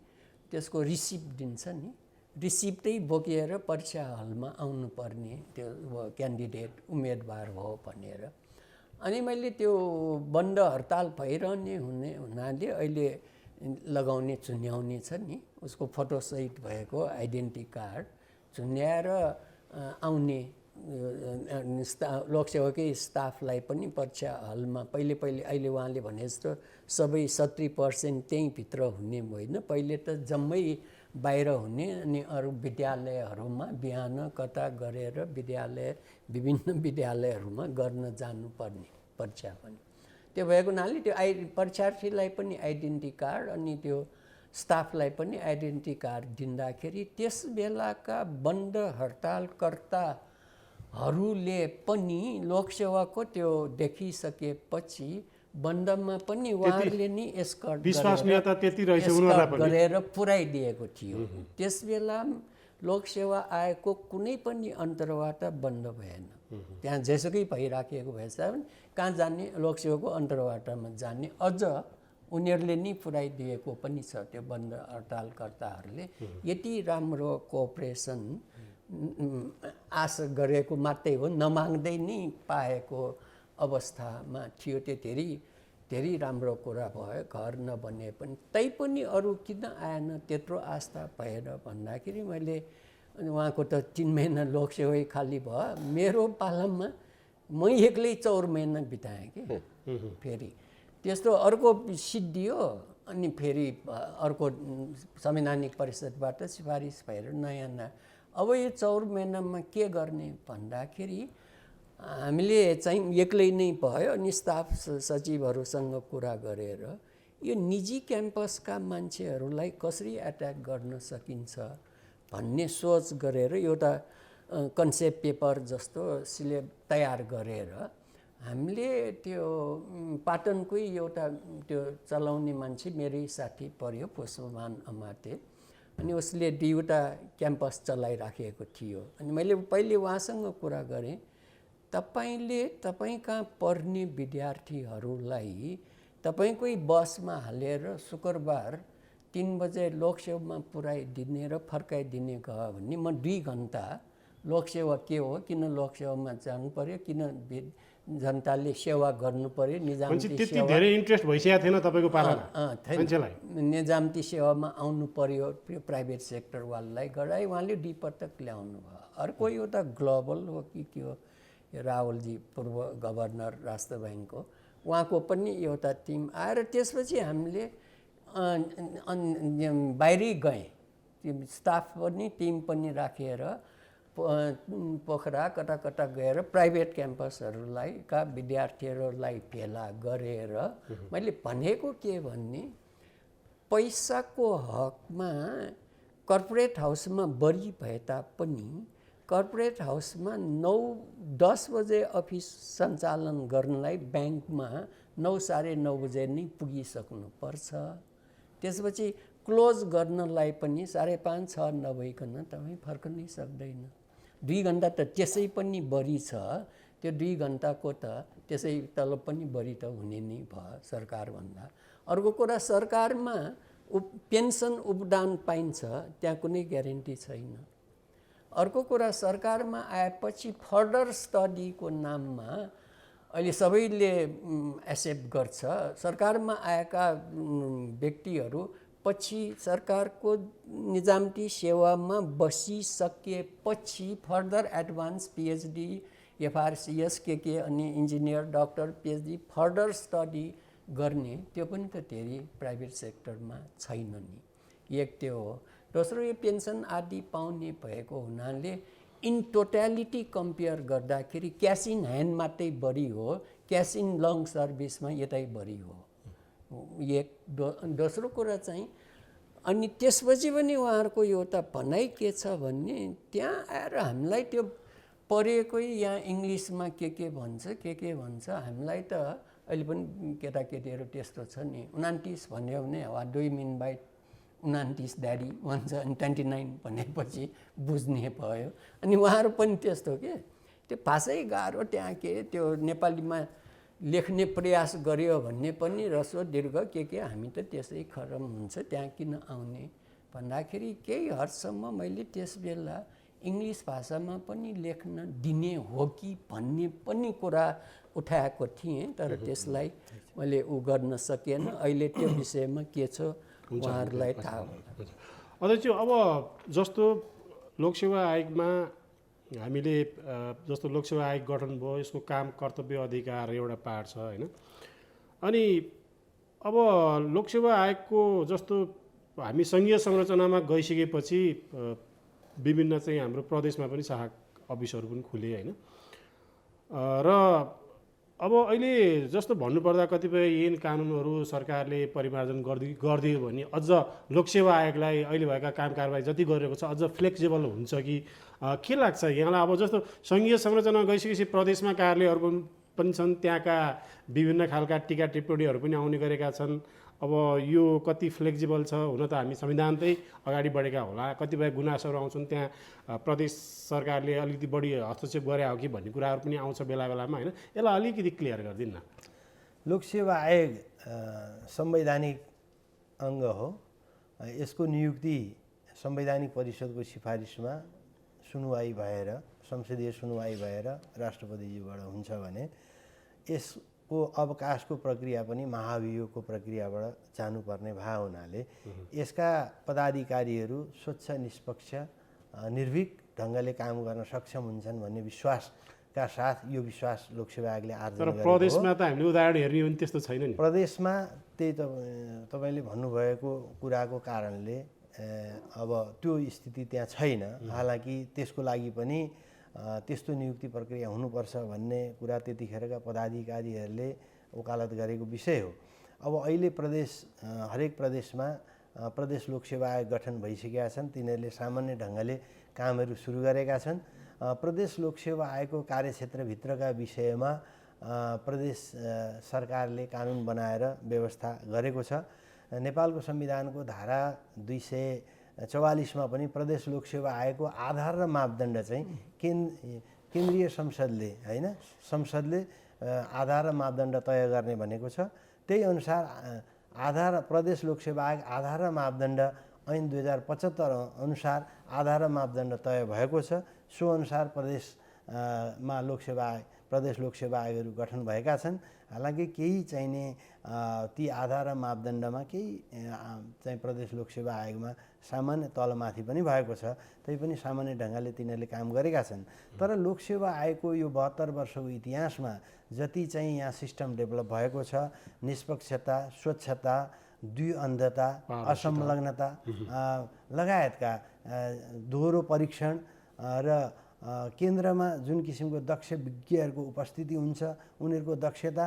त्यसको रिसिप्ट दिन्छ नि, रिसिप्टै बोकेर परीक्षा हलमा आउनुपर्ने त्यो क्यान्डिडेट उम्मेदवार हो भनेर। अनि मैले त्यो बन्द हडताल भइरहने हुनाले अहिले लगाउने चुन्याउने छ नि, उसको फोटोसहित भएको आइडेन्टिटी कार्ड चुन्याएर आउने लोकसेवाकै स्टाफलाई पनि परीक्षा हलमा पहिले अहिले उहाँले भने जस्तो सबै 70% त्यहीँ भित्र हुने होइन, पहिले त जम्मै बाहिर हुने, अनि अरू विद्यालयहरूमा बिहान कता गरेर विभिन्न विद्यालयहरूमा गर्न जानुपर्ने परीक्षा पनि। त्यो भएको हुनाले त्यो परीक्षार्थीलाई पनि आइडेन्टिटी कार्ड अनि त्यो स्टाफलाई पनि आइडेन्टिटी कार्ड दिँदाखेरि त्यस बेलाका बन्द हडतालकर्ताहरूले पनि लोकसेवाको त्यो देखिसकेपछि बन्दमा पनि उहाँहरूले नि एस्कर्ट विश्वसनीयता त्यति रहेछ उनीहरूलाई पनि गरेर पुर्याइदिएको थियो। त्यस बेला लोकसेवा आयोगको कुनै पनि अन्तर्वार्ता बन्द भएन। त्यहाँ जेसुकै भइराखेको भएछ कहाँ जाने, लोकसेवाको अन्तर्वार्तामा जाने, अझ उनीहरूले नि पुर्याइदिएको पनि छ। त्यो बन्द हडतालकर्ताहरूले यति राम्रो कोअपरेसन आशा गरेको मात्रै हो, नमाग्दै नै पाएको अवस्थामा थियो। त्यो धेरै राम्रो कुरा भयो, घर नबने पनि। तैपनि अरू किन आएन त्यत्रो आस्था भएर भन्दाखेरि मैले उहाँको त 3 महिना लोकसेवै खाली भयो, मेरो पालामा म एक्लै 4 महिना बिताएँ कि। फेरि त्यस्तो अर्को सिद्धियो, अनि फेरि अर्को संवैधानिक परिषदबाट सिफारिस भएर नयाँ अब यो 4 महिनामा के गर्ने भन्दाखेरि हामीले चाहिँ एक्लै नै भयो। अनि स्टाफ सचिवहरूसँग कुरा गरेर यो निजी क्याम्पसका मान्छेहरूलाई कसरी एट्याक गर्न सकिन्छ भन्ने सोच गरेर एउटा कन्सेप्ट पेपर जस्तो तयार गरेर हामीले त्यो पाटनकै एउटा त्यो चलाउने मान्छे मेरै साथी पर्यो, पुष्पमान अमाते, अनि उसले 2वटा क्याम्पस चलाइराखेको थियो। अनि मैले पहिले उहाँसँग कुरा गरेँ, तपाईँ कहाँ पढ्ने विद्यार्थीहरूलाई तपाईँकै बसमा हालेर शुक्रबार 3 बजे लोकसेवामा पुर्याइदिने र फर्काइदिने गयो भने म 2 घन्टा लोकसेवा के हो, किन लोकसेवामा जानु पर्यो, किन जनताले सेवा गर्नु पर्यो, निजामती सेवा धेरै इन्ट्रेस्ट भइसकेको थिएन तपाईँको पालामा मान्छेलाई, निजामती सेवामा आउनु पर्यो, प्राइभेट सेक्टरवालालाई गराए उहाँले 2 पटक ल्याउनु भयो। अर्को एउटा ग्लोबल हो कि के हो, राहुलजी पूर्व गभर्नर राष्ट्र ब्याङ्कको, उहाँको पनि एउटा टिम आएर त्यसपछि हामीले बाहिरै गएँ, स्टाफ पनि टिम पनि राखेर पोखरा कता कता गएर प्राइभेट क्याम्पसहरूलाई का विद्यार्थीहरूलाई भेला गरेर मैले भनेको के भन्ने, पैसाको हकमा कर्पोरेट हाउसमा बढी भए तापनि कर्पोरेट हाउसमा 9-10 बजे अफिस सञ्चालन गर्नलाई ब्याङ्कमा 9 साढे 9 बजे नै पुगिसक्नुपर्छ। त्यसपछि क्लोज गर्नलाई पनि 5:30-6 नभइकन तपाईँ फर्कनै सक्दैन। 2 घन्टा त त्यसै पनि बढी छ, त्यो 2 घन्टाको त त्यसै तलब पनि बढी त हुने नै भयो सरकारभन्दा। अर्को कुरा, सरकारमा पेन्सन उपदान पाइन्छ, त्यहाँ कुनै ग्यारेन्टी छैन। अर्को कुरा, सरकारमा आएपछि फर्दर स्टडीको नाममा अहिले सबैले एक्सेप्ट गर्छ। सरकारमा आएका व्यक्तिहरू पछि सरकारको निजामती सेवामा बसिसकेपछि फर्दर एडभान्स पिएचडी, एफआरसिएस के अनि engineer, doctor, PhD further study गर्ने, त्यो पनि त धेरै प्राइभेट सेक्टरमा छैन नि। एक त्यो हो। दोस्रो यो पेन्सन आदि पाउने भएको हुनाले इन टोटालिटी कम्पेयर गर्दाखेरि क्यास इन ह्यान्ड मात्रै बढी हो, क्यास इन लङ सर्भिसमा यतै बढी हो। एक दोस्रो कुरा चाहिँ अनि त्यसपछि पनि उहाँहरूको एउटा भनाइ के छ भन्ने त्यहाँ आएर हामीलाई त्यो पढेकै यहाँ इङ्ग्लिसमा के भन्छ भन्छ हामीलाई त अहिले पनि केटाकेटीहरू त्यस्तो छ नि 29 भन्यो भने what do you mean by 29 daddy भन्छ अनि 29 भनेपछि बुझ्ने भयो। अनि उहाँहरू पनि त्यस्तो के त्यो भाषै गाह्रो त्यहाँ के त्यो नेपालीमा लेख्ने प्रयास गर्यो भन्ने पनि ह्रस्व दीर्घ के हामी त त्यसै खरम हुन्छ त्यहाँ किन आउने भन्दाखेरि केही हदसम्म मैले त्यस बेला इङ्ग्लिस भाषामा पनि लेख्न दिने हो कि भन्ने पनि कुरा उठाएको थिएँ, तर त्यसलाई मैले गर्न सकेन। अहिले त्यो विषयमा के छ उहाँहरूलाई थाहा होला। अध्यक्ष, अब जस्तो लोकसेवा आयोगमा हामीले जस्तो लोकसेवा आयोग गठन भयो, यसको काम कर्तव्य अधिकार एउटा पार्ट छ होइन। अनि अब लोकसेवा आयोगको जस्तो हामी सङ्घीय संरचनामा गइसकेपछि विभिन्न चाहिँ हाम्रो प्रदेशमा पनि शाखा अफिसहरू पनि खुले होइन। र अब अहिले जस्तो भन्नुपर्दा कतिपय ऐन कानुनहरू सरकारले परिमार्जन गरिदियो भने अझ लोकसेवा आयोगलाई अहिले भएका काम कारबाही जति गरिरहेको छ अझ फ्लेक्सिबल हुन्छ कि के लाग्छ यहाँलाई? अब जस्तो सङ्घीय संरचना गइसकेपछि प्रदेशमा कार्यालयहरू पनि छन्, त्यहाँका विभिन्न खालका टिका टिप्पणीहरू पनि आउने गरेका छन्। अब यो कति फ्लेक्सिबल छ? हुन त हामी संविधानकै अगाडि बढेका होला, कतिपय गुनासोहरू आउँछन्, त्यहाँ प्रदेश सरकारले अलिकति बढी हस्तक्षेप गरे हो कि भन्ने कुराहरू पनि आउँछ बेला बेलामा होइन। यसलाई अलिकति क्लियर गरिदिनु न। लोकसेवा आयोग संवैधानिक अङ्ग हो। यसको नियुक्ति संवैधानिक परिषदको सिफारिसमा सुनुवाई भएर संसदीय सुनुवाई भएर राष्ट्रपतिज्यूबाट हुन्छ भने यसको अवकाशको प्रक्रिया पनि महाभियोगको प्रक्रियाबाट जानुपर्ने भए हुनाले यसका पदाधिकारीहरू स्वच्छ निष्पक्ष निर्भीक ढङ्गले काम गर्न सक्षम हुन्छन् भन्ने विश्वासका साथ यो विश्वास लोकसेवा आयोगले आर्जन गरेको हो। तर प्रदेशमा त हामीले उदाहरण हेर्ने हो भने त्यस्तो छैन नि। प्रदेशमा त्यही त तपाईँले भन्नुभएको कुराको कारणले अब त्यो स्थिति त्यहाँ छैन। हालाकि त्यसको लागि पनि त्यस्तो नियुक्ति प्रक्रिया हुनुपर्छ भन्ने कुरा त्यतिखेरका पदाधिकारीहरूले वकालत गरेको विषय हो। अब अहिले हरेक प्रदेशमा प्रदेश लोकसेवा आयोग गठन भइसकेका छन्। तिनीहरूले सामान्य ढङ्गले कामहरू सुरु गरेका छन्। प्रदेश लोकसेवा आयोगको कार्यक्षेत्रभित्रका विषयमा प्रदेश सरकारले कानुन बनाएर व्यवस्था गरेको छ। नेपालको संविधानको धारा 244मा पनि प्रदेश लोकसेवा आयोगको आधार र मापदण्ड चाहिँ केन्द्रीय संसदले होइन संसदले आधार र मापदण्ड तय गर्ने भनेको छ। त्यही अनुसार प्रदेश लोकसेवा आयोग आधार र मापदण्ड ऐन 2075 अनुसार आधार र मापदण्ड तय भएको छ। सो अनुसार प्रदेश लोकसेवा आयोगहरू गठन भएका छन्। हालाकि केही चाहिने ती आधार र मापदण्डमा केही चाहिँ प्रदेश लोकसेवा आयोगमा सामान्य तलमाथि पनि भएको छ। तैपनि सामान्य ढङ्गले तिनीहरूले काम गरेका छन्। तर लोकसेवा आयोगको यो 72 वर्षको इतिहासमा जति चाहिँ यहाँ सिस्टम डेभलप भएको छ, निष्पक्षता, स्वच्छता, द्विअन्धता, असंलग्नता लगायतका दोहोरो परीक्षण र केन्द्रमा जुन किसिमको दक्ष विज्ञहरूको उपस्थिति हुन्छ, उनीहरूको दक्षता,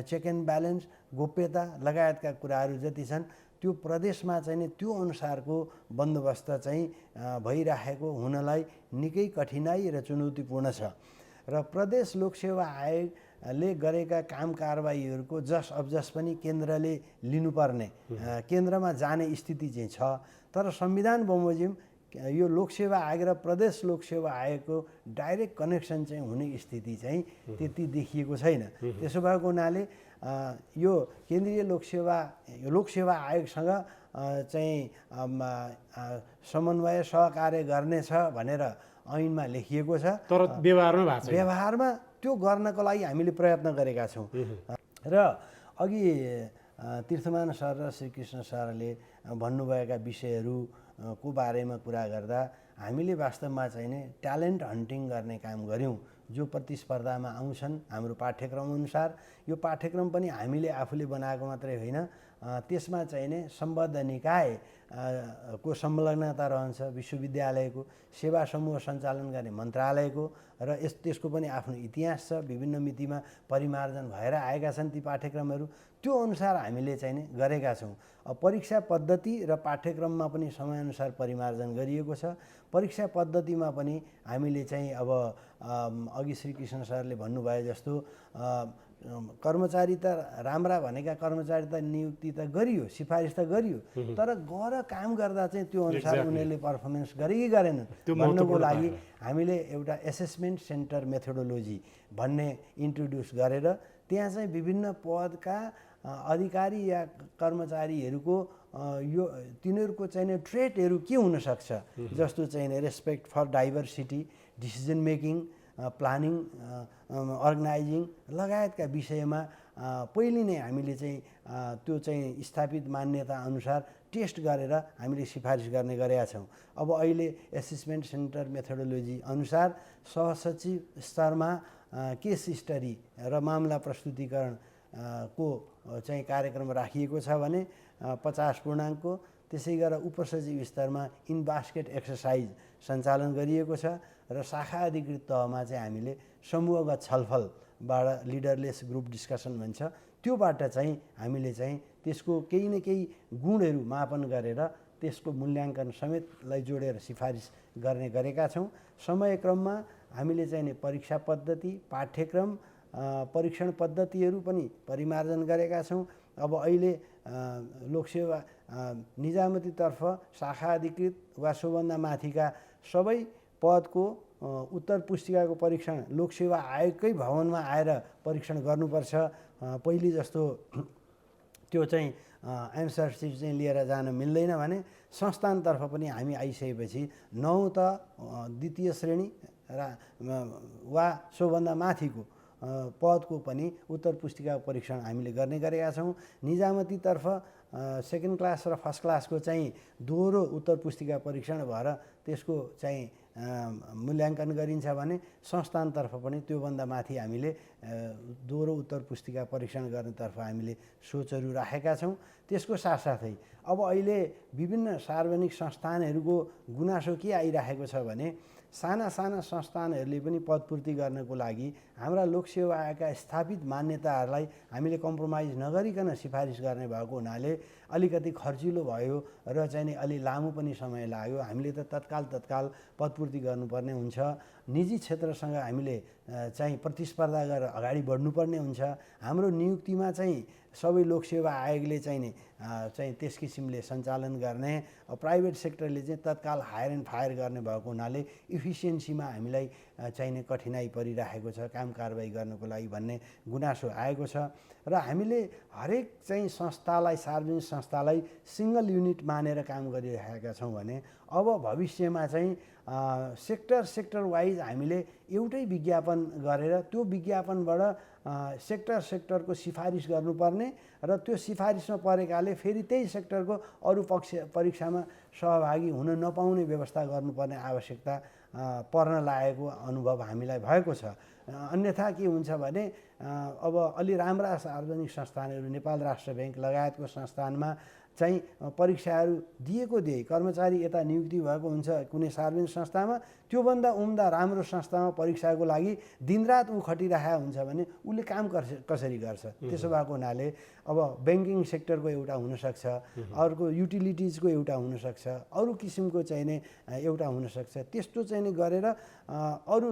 चेक एन्ड ब्यालेन्स, गोप्यता लगायतका कुराहरू जति छन् त्यो प्रदेशमा चाहिँ त्यो अनुसारको बन्दोबस्त चाहिँ भइराखेको हुनलाई निकै कठिनाई र चुनौतीपूर्ण छ। र प्रदेश लोकसेवा आयोगले गरेका काम कारबाहीहरूको जस अबजस पनि केन्द्रले लिनुपर्ने, केन्द्रमा जाने स्थिति चाहिँ छ। तर संविधान बमोजिम यो लोकसेवा आयोग र प्रदेश लोकसेवा आयोगको डाइरेक्ट कनेक्सन चाहिँ हुने स्थिति चाहिँ त्यति देखिएको छैन। त्यसो भएको हुनाले यो केन्द्रीय लोकसेवा आयोगसँग चाहिँ समन्वय सहकार्य गर्नेछ भनेर ऐनमा लेखिएको छ। तर व्यवहारमा भएको छैन। व्यवहारमा त्यो गर्नको लागि हामीले प्रयत्न गरेका छौँ। र अघि तीर्थमान सर र श्रीकृष्ण सरले भन्नुभएका विषयहरूको बारेमा कुरा गर्दा हामीले वास्तवमा चाहिँ नि ट्यालेन्ट हन्टिङ गर्ने काम गऱ्यौँ। जो प्रतिस्पर्धामा आउँछन् हाम्रो पाठ्यक्रम अनुसार, यो पाठ्यक्रम पनि हामीले आफूले बनाएको मात्रै होइन, त्यसमा चाहिने सम्बद्ध निकाय को संलग्नता रहन्छ, विश्वविद्यालयको सेवा समूह सञ्चालन गर्ने मन्त्रालयको, र त्यसको पनि आफ्नो इतिहास छ। विभिन्न मितिमा परिमार्जन भएर आएका छन् ती पाठ्यक्रमहरू। त्यो अनुसार हामीले चाहिने गरेका छौँ। परीक्षा पद्धति र पाठ्यक्रममा पनि समयअनुसार परिमार्जन गरिएको छ। परीक्षा पद्धतिमा पनि हामीले चाहिँ अब अघि श्री कृष्ण सरले भन्नुभयो जस्तो कर्मचारी त राम्रा भनेका कर्मचारी त नियुक्ति त गरियो, सिफारिस त गरियो, तर गएर काम गर्दा चाहिँ त्यो अनुसार उनीहरूले पर्फर्मेन्स गरे कि गरेनन् भन्नको लागि हामीले एउटा एसेसमेन्ट सेन्टर मेथोडोलोजी भन्ने इन्ट्रोड्युस गरेर त्यहाँ चाहिँ विभिन्न पदका अधिकारी या कर्मचारीहरूको यो तिनीहरूको चाहिने ट्रेटहरू के हुनसक्छ, जस्तो चाहिने respect for diversity, decision making, planning, organizing लगायतका विषयमा पहिले नै हामीले चाहिँ त्यो चाहिँ स्थापित मान्यता अनुसार टेस्ट गरेर हामीले सिफारिस गर्ने गरेका छौँ। अब अहिले एसेसमेन्ट सेन्टर मेथोडोलोजी अनुसार सहसचिव स्तरमा केस स्टडी र मामला प्रस्तुतिकरण को चाहिँ कार्यक्रम राखिएको छ भने 50 पूर्णाङ्कको, त्यसै गरेर उपसचिव स्तरमा इन बास्केट एक्सर्साइज सञ्चालन गरिएको छ र शाखा अधिकृत तहमा चाहिँ हामीले समूहगत छलफलबाट लिडरलेस ग्रुप डिस्कसन भन्छ, त्योबाट चाहिँ हामीले चाहिँ त्यसको केही न केही गुणहरू मापन गरेर त्यसको मूल्याङ्कन समेतलाई जोडेर सिफारिस गर्ने गरेका छौँ। समयक्रममा हामीले चाहिँ परीक्षा पद्धति, पाठ्यक्रम, परीक्षण पद्धतिहरू पनि परिमार्जन गरेका छौँ। अब अहिले लोकसेवा निजामतीतर्फ शाखा अधिकृत वा सोभन्दा माथिका सबै पदको उत्तर पुस्तिकाको परीक्षण लोकसेवा आयोगकै भवनमा आएर परीक्षण गर्नुपर्छ। पहिले जस्तो त्यो चाहिँ एन्सर सिट चाहिँ लिएर जान मिल्दैन भने संस्थानतर्फ पनि हामी आइसकेपछि 9 त द्वितीय श्रेणी वा सोभन्दा माथिको पदको पनि उत्तर पुस्तिकाको परीक्षण हामीले गर्ने गरेका छौँ। निजामतीतर्फ सेकेन्ड क्लास र फर्स्ट क्लासको चाहिँ दोहोरो उत्तर पुस्तिका परीक्षण भएर त्यसको चाहिँ मूल्याङ्कन गरिन्छ भने संस्थानतर्फ पनि त्योभन्दा माथि हामीले दोहोरो उत्तर पुस्तिका परीक्षण गर्नेतर्फ हामीले सोचहरू राखेका छौँ। त्यसको साथसाथै अब अहिले विभिन्न सार्वजनिक संस्थानहरूको गुनासो के आइरहेको छ भने साना साना संस्थानहरूले पनि पदपूर्ति गर्नको लागि हाम्रा लोकसेवा आयोगका स्थापित मान्यताहरूलाई हामीले कम्प्रोमाइज नगरिकन सिफारिस गर्ने भएको हुनाले अलिकति खर्चिलो भयो र चाहिँ अलि लामो पनि समय लाग्यो। हामीले त तत्काल पदपूर्ति गर्नुपर्ने हुन्छ। निजी क्षेत्रसँग हामीले चाहिँ प्रतिस्पर्धा गरेर अगाडि बढ्नुपर्ने हुन्छ। हाम्रो नियुक्तिमा चाहिँ सबै लोकसेवा आयोगले चाहिँ त्यस किसिमले सञ्चालन गर्ने, प्राइभेट सेक्टरले चाहिँ तत्काल हायर एन्ड फायर गर्ने भएको हुनाले इफिसियन्सीमा हामीलाई चाहिने कठिनाइ परिरहेको छ काम कारबाही गर्नको लागि भन्ने गुनासो आएको छ। र हामीले हरेक चाहिँ संस्थालाई, सार्वजनिक संस्थालाई सिङ्गल युनिट मानेर काम गरिरहेका छौँ भने अब भविष्यमा चाहिँ सेक्टर वाइज हामीले एउटै विज्ञापन गरेर त्यो विज्ञापनबाट सेक्टरको सिफारिस गर्नुपर्ने र त्यो सिफारिसमा परेकाले फेरि त्यही सेक्टरको अरू परीक्षामा सहभागी हुन नपाउने व्यवस्था गर्नुपर्ने आवश्यकता पर्न लागेको अनुभव हामीलाई भएको छ। अन्यथा के हुन्छ भने अब अलि राम्रा सार्वजनिक संस्थानहरू नेपाल राष्ट्र ब्याङ्क लगायतको संस्थानमा चाहिँ परीक्षाहरू दिए कर्मचारी यता नियुक्ति भएको हुन्छ कुनै सार्वजनिक संस्थामा, त्योभन्दा उम्दा राम्रो संस्थामा परीक्षाको लागि दिनरात ऊ खटिरहेको हुन्छ भने उसले काम कसरी गर्छ? त्यसो भएको हुनाले अब ब्याङ्किङ सेक्टरको एउटा हुनसक्छ, अर्को युटिलिटिजको एउटा हुनसक्छ, अरू किसिमको चाहिने एउटा हुनसक्छ। त्यस्तो चाहिने गरेर अरू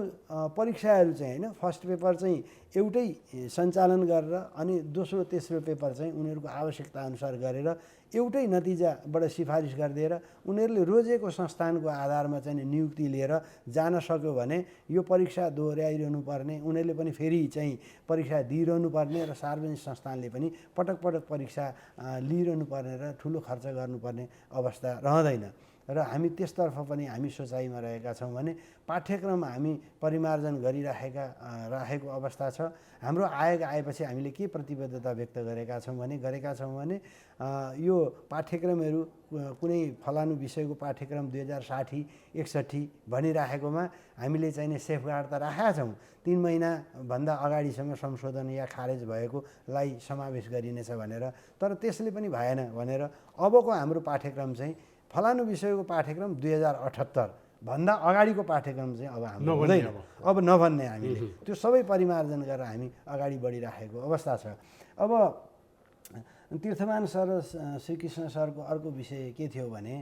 परीक्षाहरू चाहिँ होइन फर्स्ट पेपर चाहिँ एउटै सञ्चालन गरेर अनि दोस्रो तेस्रो पेपर चाहिँ उनीहरूको आवश्यकता अनुसार गरेर एउटै नतिजाबाट सिफारिस गरिदिएर उनीहरूले रोजेको संस्थानको आधारमा चाहिँ नियुक्ति लिएर जान सक्यो भने यो परीक्षा दोहोऱ्याइरहनु पर्ने, उनीहरूले पनि फेरि चाहिँ परीक्षा दिइरहनु पर्ने र सार्वजनिक संस्थानले पनि पटक परीक्षा लिइरहनु पर्ने र ठुलो खर्च गर्नुपर्ने अवस्था रहँदैन। र हामी त्यसतर्फ पनि हामी सोचाइमा रहेका छौँ भने पाठ्यक्रम हामी परिमार्जन राखेको अवस्था छ। हाम्रो आयोग आएपछि हामीले के प्रतिबद्धता व्यक्त गरेका छौँ भने यो पाठ्यक्रमहरू कुनै फलानु विषयको पाठ्यक्रम 2060-61 भनिराखेकोमा हामीले चाहिँ सेफगार्ड त राखेका छौँ, 3 महिनाभन्दा अगाडिसम्म संशोधन या खारेज भएकोलाई समावेश गरिनेछ भनेर। तर त्यसले पनि भएन भनेर अबको हाम्रो पाठ्यक्रम चाहिँ फलानु विषयको पाठ्यक्रम 2078 भन्दा अगाडिको पाठ्यक्रम चाहिँ अब हाम्रो हुँदैन, अब नभन्ने हामीले त्यो सबै परिमार्जन गरेर हामी अगाडि बढिराखेको अवस्था छ। अब तीर्थमान सर र श्रीकृष्ण सरको अर्को विषय के थियो भने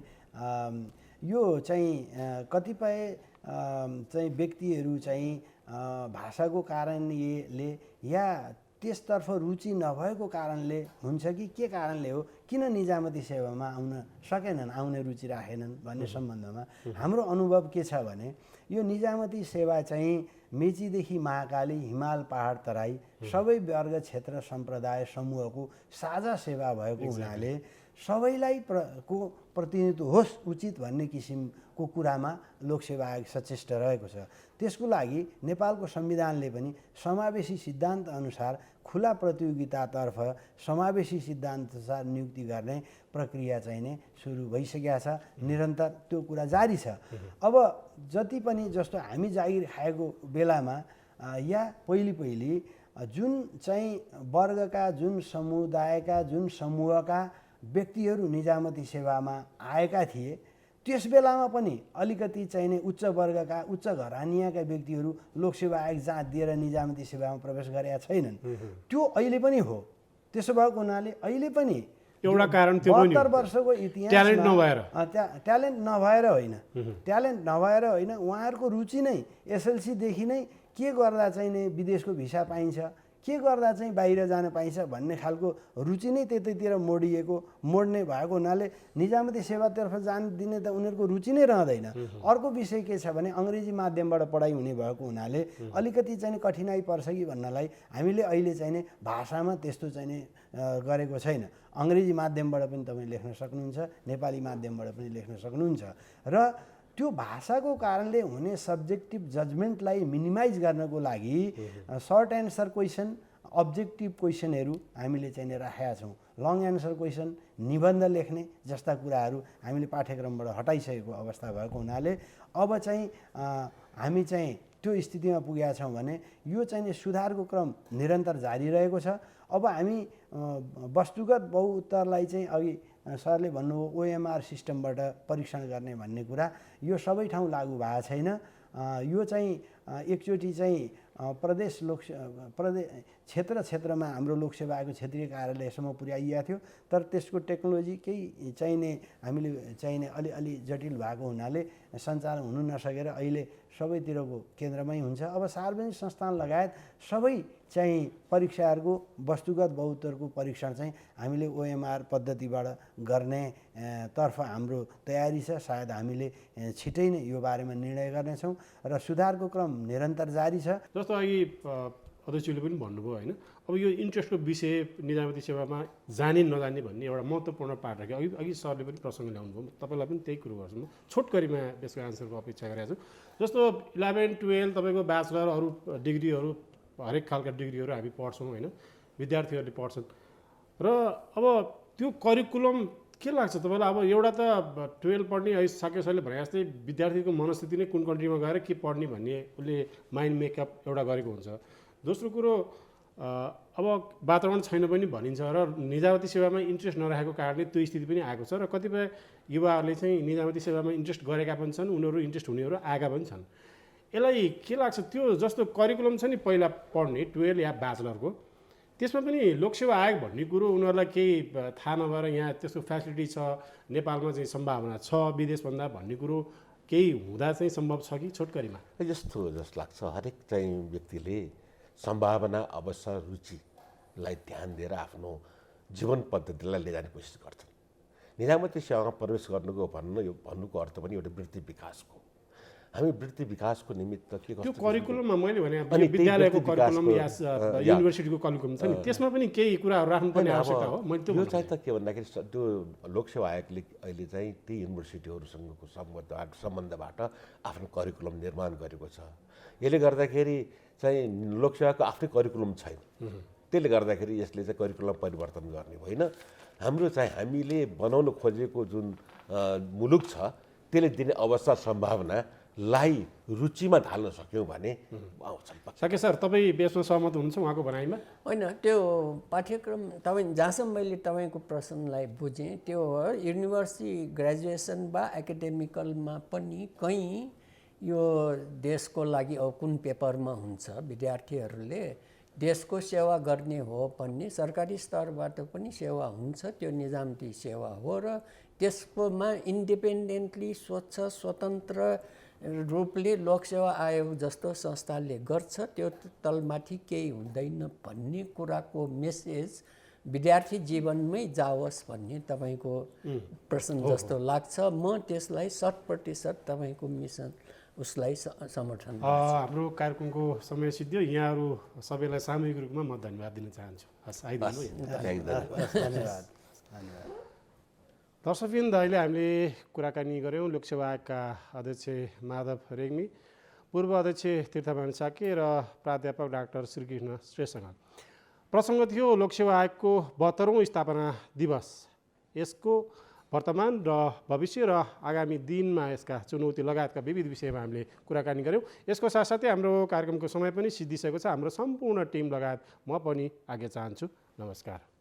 यो चाहिँ कतिपय चाहिँ व्यक्तिहरू चाहिँ भाषाको कारणले या त्यसतर्फ रुचि नभएको कारणले हुन्छ कि के कारणले हो, किन निजामती सेवामा आउने रुचि राखेनन् भन्ने सम्बन्धमा हाम्रो अनुभव के छ भने यो निजामती सेवा चाहिँ मेचीदेखि महाकाली, हिमाल, पहाड, तराई सबै वर्ग, क्षेत्र, सम्प्रदाय, समूहको साझा सेवा भएको हुनाले सबैलाई को प्रतिनिधित्व होस् उचित भन्ने किसिमको कुरामा लोकसेवा आयोग सचेष्ट रहेको छ। त्यसको लागि नेपालको संविधानले पनि समावेशी सिद्धान्त अनुसार खुला प्रतियोगितातर्फ समावेशी सिद्धान्तअनुसार नियुक्ति गर्ने प्रक्रिया चाहिँ नै सुरु भइसकेको छ, निरन्तर त्यो कुरा जारी छ। अब जति पनि जस्तो हामी जागिर खाएको बेलामा या पहिले जुन चाहिँ वर्गका, जुन समुदायका, जुन समूहका व्यक्तिहरू निजामती सेवामा आएका थिए त्यस बेलामा पनि अलिकति चाहिने उच्च वर्गका, उच्च घरानियाका व्यक्तिहरू लोकसेवा आयोग जाँच दिएर निजामती सेवामा प्रवेश गरेका छैनन्। त्यो अहिले पनि हो। त्यसो भएको हुनाले अहिले पनि एउटा कारण त्यो पनि 72 वर्षको इतिहासमा ट्यालेन्ट नभएर होइन, उहाँहरूको रुचि नै एसएलसीदेखि नै के गर्दा चाहिँ नै विदेशको भिसा पाइन्छ, के गर्दा चाहिँ बाहिर जान पाइन्छ भन्ने खालको रुचि नै त्यतैतिर मोड्ने भएको हुनाले निजामती सेवातर्फ जान दिने त उनीहरूको रुचि नै रहँदैन। अर्को विषय के छ भने अङ्ग्रेजी माध्यमबाट पढाइ हुने भएको हुनाले अलिकति चाहिँ कठिनाइ पर्छ कि भन्नलाई हामीले अहिले चाहिँ नै भाषामा त्यस्तो चाहिँ नै गरेको छैन। अङ्ग्रेजी माध्यमबाट पनि तपाईँ लेख्न सक्नुहुन्छ, नेपाली माध्यमबाट पनि लेख्न सक्नुहुन्छ र त्यो भाषाको कारणले हुने सब्जेक्टिभ जजमेन्टलाई मिनिमाइज गर्नको लागि सर्ट एन्सर क्वेसन, अब्जेक्टिभ क्वेसनहरू हामीले चाहिँ राखेका छौँ। लङ एन्सर क्वेसन, निबन्ध लेख्ने जस्ता कुराहरू हामीले पाठ्यक्रमबाट हटाइसकेको अवस्था भएको हुनाले अब चाहिँ हामी चाहिँ त्यो स्थितिमा पुगेका छौँ भने यो चाहिँ सुधारको क्रम निरन्तर जारी रहेको छ। अब हामी वस्तुगत बहुउत्तरलाई चाहिँ अघि सरले भन्नुभयो ओएमआर सिस्टमबाट परीक्षण गर्ने भन्ने कुरा यो सबै ठाउँ लागू भएको छैन। यो चाहिँ एकचोटि चाहिँ क्षेत्रमा हाम्रो लोकसेवा आयोगको क्षेत्रीय कार्यालयसम्म पुर्याइएको थियो, तर त्यसको टेक्नोलोजी केही चाहिने हामीले चाहिने अलि जटिल भएको हुनाले सञ्चालन हुनु नसकेर अहिले सबैतिरको केन्द्रमै हुन्छ। अब सार्वजनिक संस्थान लगायत सबै चाहिँ परीक्षाहरूको वस्तुगत बहुत्तरको परीक्षण चाहिँ हामीले ओएमआर पद्धतिबाट गर्ने तर्फ हाम्रो तयारी छ। सायद हामीले छिटै नै यो बारेमा निर्णय गर्नेछौँ र सुधारको क्रम निरन्तर जारी छ। जस्तो अघि अध्यक्षले पनि भन्नुभयो होइन, अब यो इन्ट्रेस्टको विषय निजामती सेवामा जाने नजाने भन्ने एउटा महत्त्वपूर्ण पार्ट राख्यो। अघि सरले पनि प्रसङ्ग ल्याउनुभयो, तपाईँलाई पनि त्यही कुरो गर्छु। म छोटकरीमा त्यसको आन्सरको अपेक्षा गरेको छु। जस्तो 11-12 तपाईँको ब्याचलर अरू डिग्रीहरू हरेक खालका डिग्रीहरू हामी पढ्छौँ होइन, विद्यार्थीहरूले पढ्छन् र अब त्यो करिकुलम के लाग्छ तपाईँलाई? अब एउटा त 12 पढ्ने अहिले साकेत सरले भने जस्तै विद्यार्थीको मनस्थिति नै कुन कन्ट्रीमा गएर के पढ्ने भन्ने उसले माइन्ड मेकअप एउटा गरेको हुन्छ। दोस्रो कुरो अब वातावरण छैन पनि भनिन्छ र निजामती सेवामा इन्ट्रेस्ट नराखेको कारणले त्यो स्थिति पनि आएको छ र कतिपय युवाहरूले चाहिँ निजामती सेवामा इन्ट्रेस्ट गरेका पनि छन्, उनीहरू इन्ट्रेस्ट हुनेहरू आएका पनि छन्। यसलाई के लाग्छ, त्यो जस्तो करिकुलम छ नि पहिला पढ्ने 12 या ब्याचलरको, त्यसमा पनि लोकसेवा आयोग भन्ने कुरो उनीहरूलाई केही थाहा नभएर यहाँ त्यस्तो फेसिलिटी छ, नेपालमा चाहिँ सम्भावना छ विदेशभन्दा भन्ने कुरो केही हुँदा चाहिँ सम्भव छ कि? छोटकरीमा जस्तो लाग्छ हरेक चाहिँ व्यक्तिले सम्भावना, अवसर, रुचिलाई ध्यान दिएर आफ्नो जीवन पद्धतिलाई लिएर कोसिस गर्छन्। निजामती सेवामा प्रवेश गर्नुको भन्नुको अर्थ पनि एउटा वृत्ति विकासको। हामी वृत्ति विकासको निमित्त के त्यो कस्तो करिकुलममा मैले भने अब अनि यो त्यही विद्यालयको वृत्ति करिकुलम या विकासको, युनिभर्सिटीको करिकुलम छ नि त्यसमा पनि केही कुराहरू राख्नुपर्ने अब आवश्यकता हो मैले त्यो यो चाहिँ त के भन्दाखेरि त्यो लोकसेवा आयोगले अहिले चाहिँ त्यही युनिभर्सिटीहरूसँगको सम्बन्धबाट आफ्नो करिकुलम निर्माण गरेको छ। यसले गर्दाखेरि चाहिँ लोकसेवाको आफ्नै करिकुलम छैन। त्यसले गर्दाखेरि यसले चाहिँ करिकुलम परिवर्तन गर्ने होइन। हाम्रो चाहिँ हामीले बनाउन खोजेको जुन मुलुक छ त्यसले दिने अवसर सम्भावनालाई रुचिमा ढाल्न सक्यौँ भने आउँछन्। साके सर तपाईँ बेसमा सहमत हुनुहुन्छ उहाँको भनाइमा? होइन, त्यो पाठ्यक्रम तपाईँ जहाँसम्म मैले तपाईँको प्रश्नलाई बुझेँ त्यो हो, युनिभर्सिटी ग्रेजुएसन वा एकाडेमिकलमा पनि कहीँ यो देशको लागि अब कुन पेपरमा हुन्छ विद्यार्थीहरूले देशको सेवा गर्ने हो भन्ने सरकारी स्तरबाट पनि सेवा हुन्छ, त्यो निजामती सेवा हो र त्यसकोमा इन्डिपेन्डेन्टली स्वच्छ स्वतन्त्र रूपले लोकसेवा आयोग जस्तो संस्थाले गर्छ, त्यो तलमाथि केही हुँदैन भन्ने कुराको मेसेज विद्यार्थी जीवनमै जाओस् भन्ने तपाईँको प्रश्न जस्तो लाग्छ। म त्यसलाई 100% तपाईँको मिसन उसलाई समर्थन गर्छु। हाम्रो कार्यक्रमको समय सिद्धियो। यहाँहरू सबैलाई सामूहिक रूपमा म धन्यवाद दिन चाहन्छु। हस्, आइदिनु। धन्यवाद। दर्शकवृन्द, अहिले हामीले कुराकानी गऱ्यौँ लोकसेवा आयोगका अध्यक्ष माधव रेग्मी, पूर्व अध्यक्ष तीर्थमान साके र प्राध्यापक डाक्टर श्रीकृष्ण श्रेष्ठसँग। प्रसङ्ग थियो लोकसेवा आयोगको 72औं स्थापना दिवस, यसको वर्तमान र भविष्य र आगामी दिनमा यसका चुनौती लगायतका विविध विषयमा हामीले कुराकानी गऱ्यौँ। यसको साथसाथै हाम्रो कार्यक्रमको समय पनि सिद्धिसकेको छ। हाम्रो सम्पूर्ण टिम लगायत म पनि आज्ञा चाहन्छु। नमस्कार।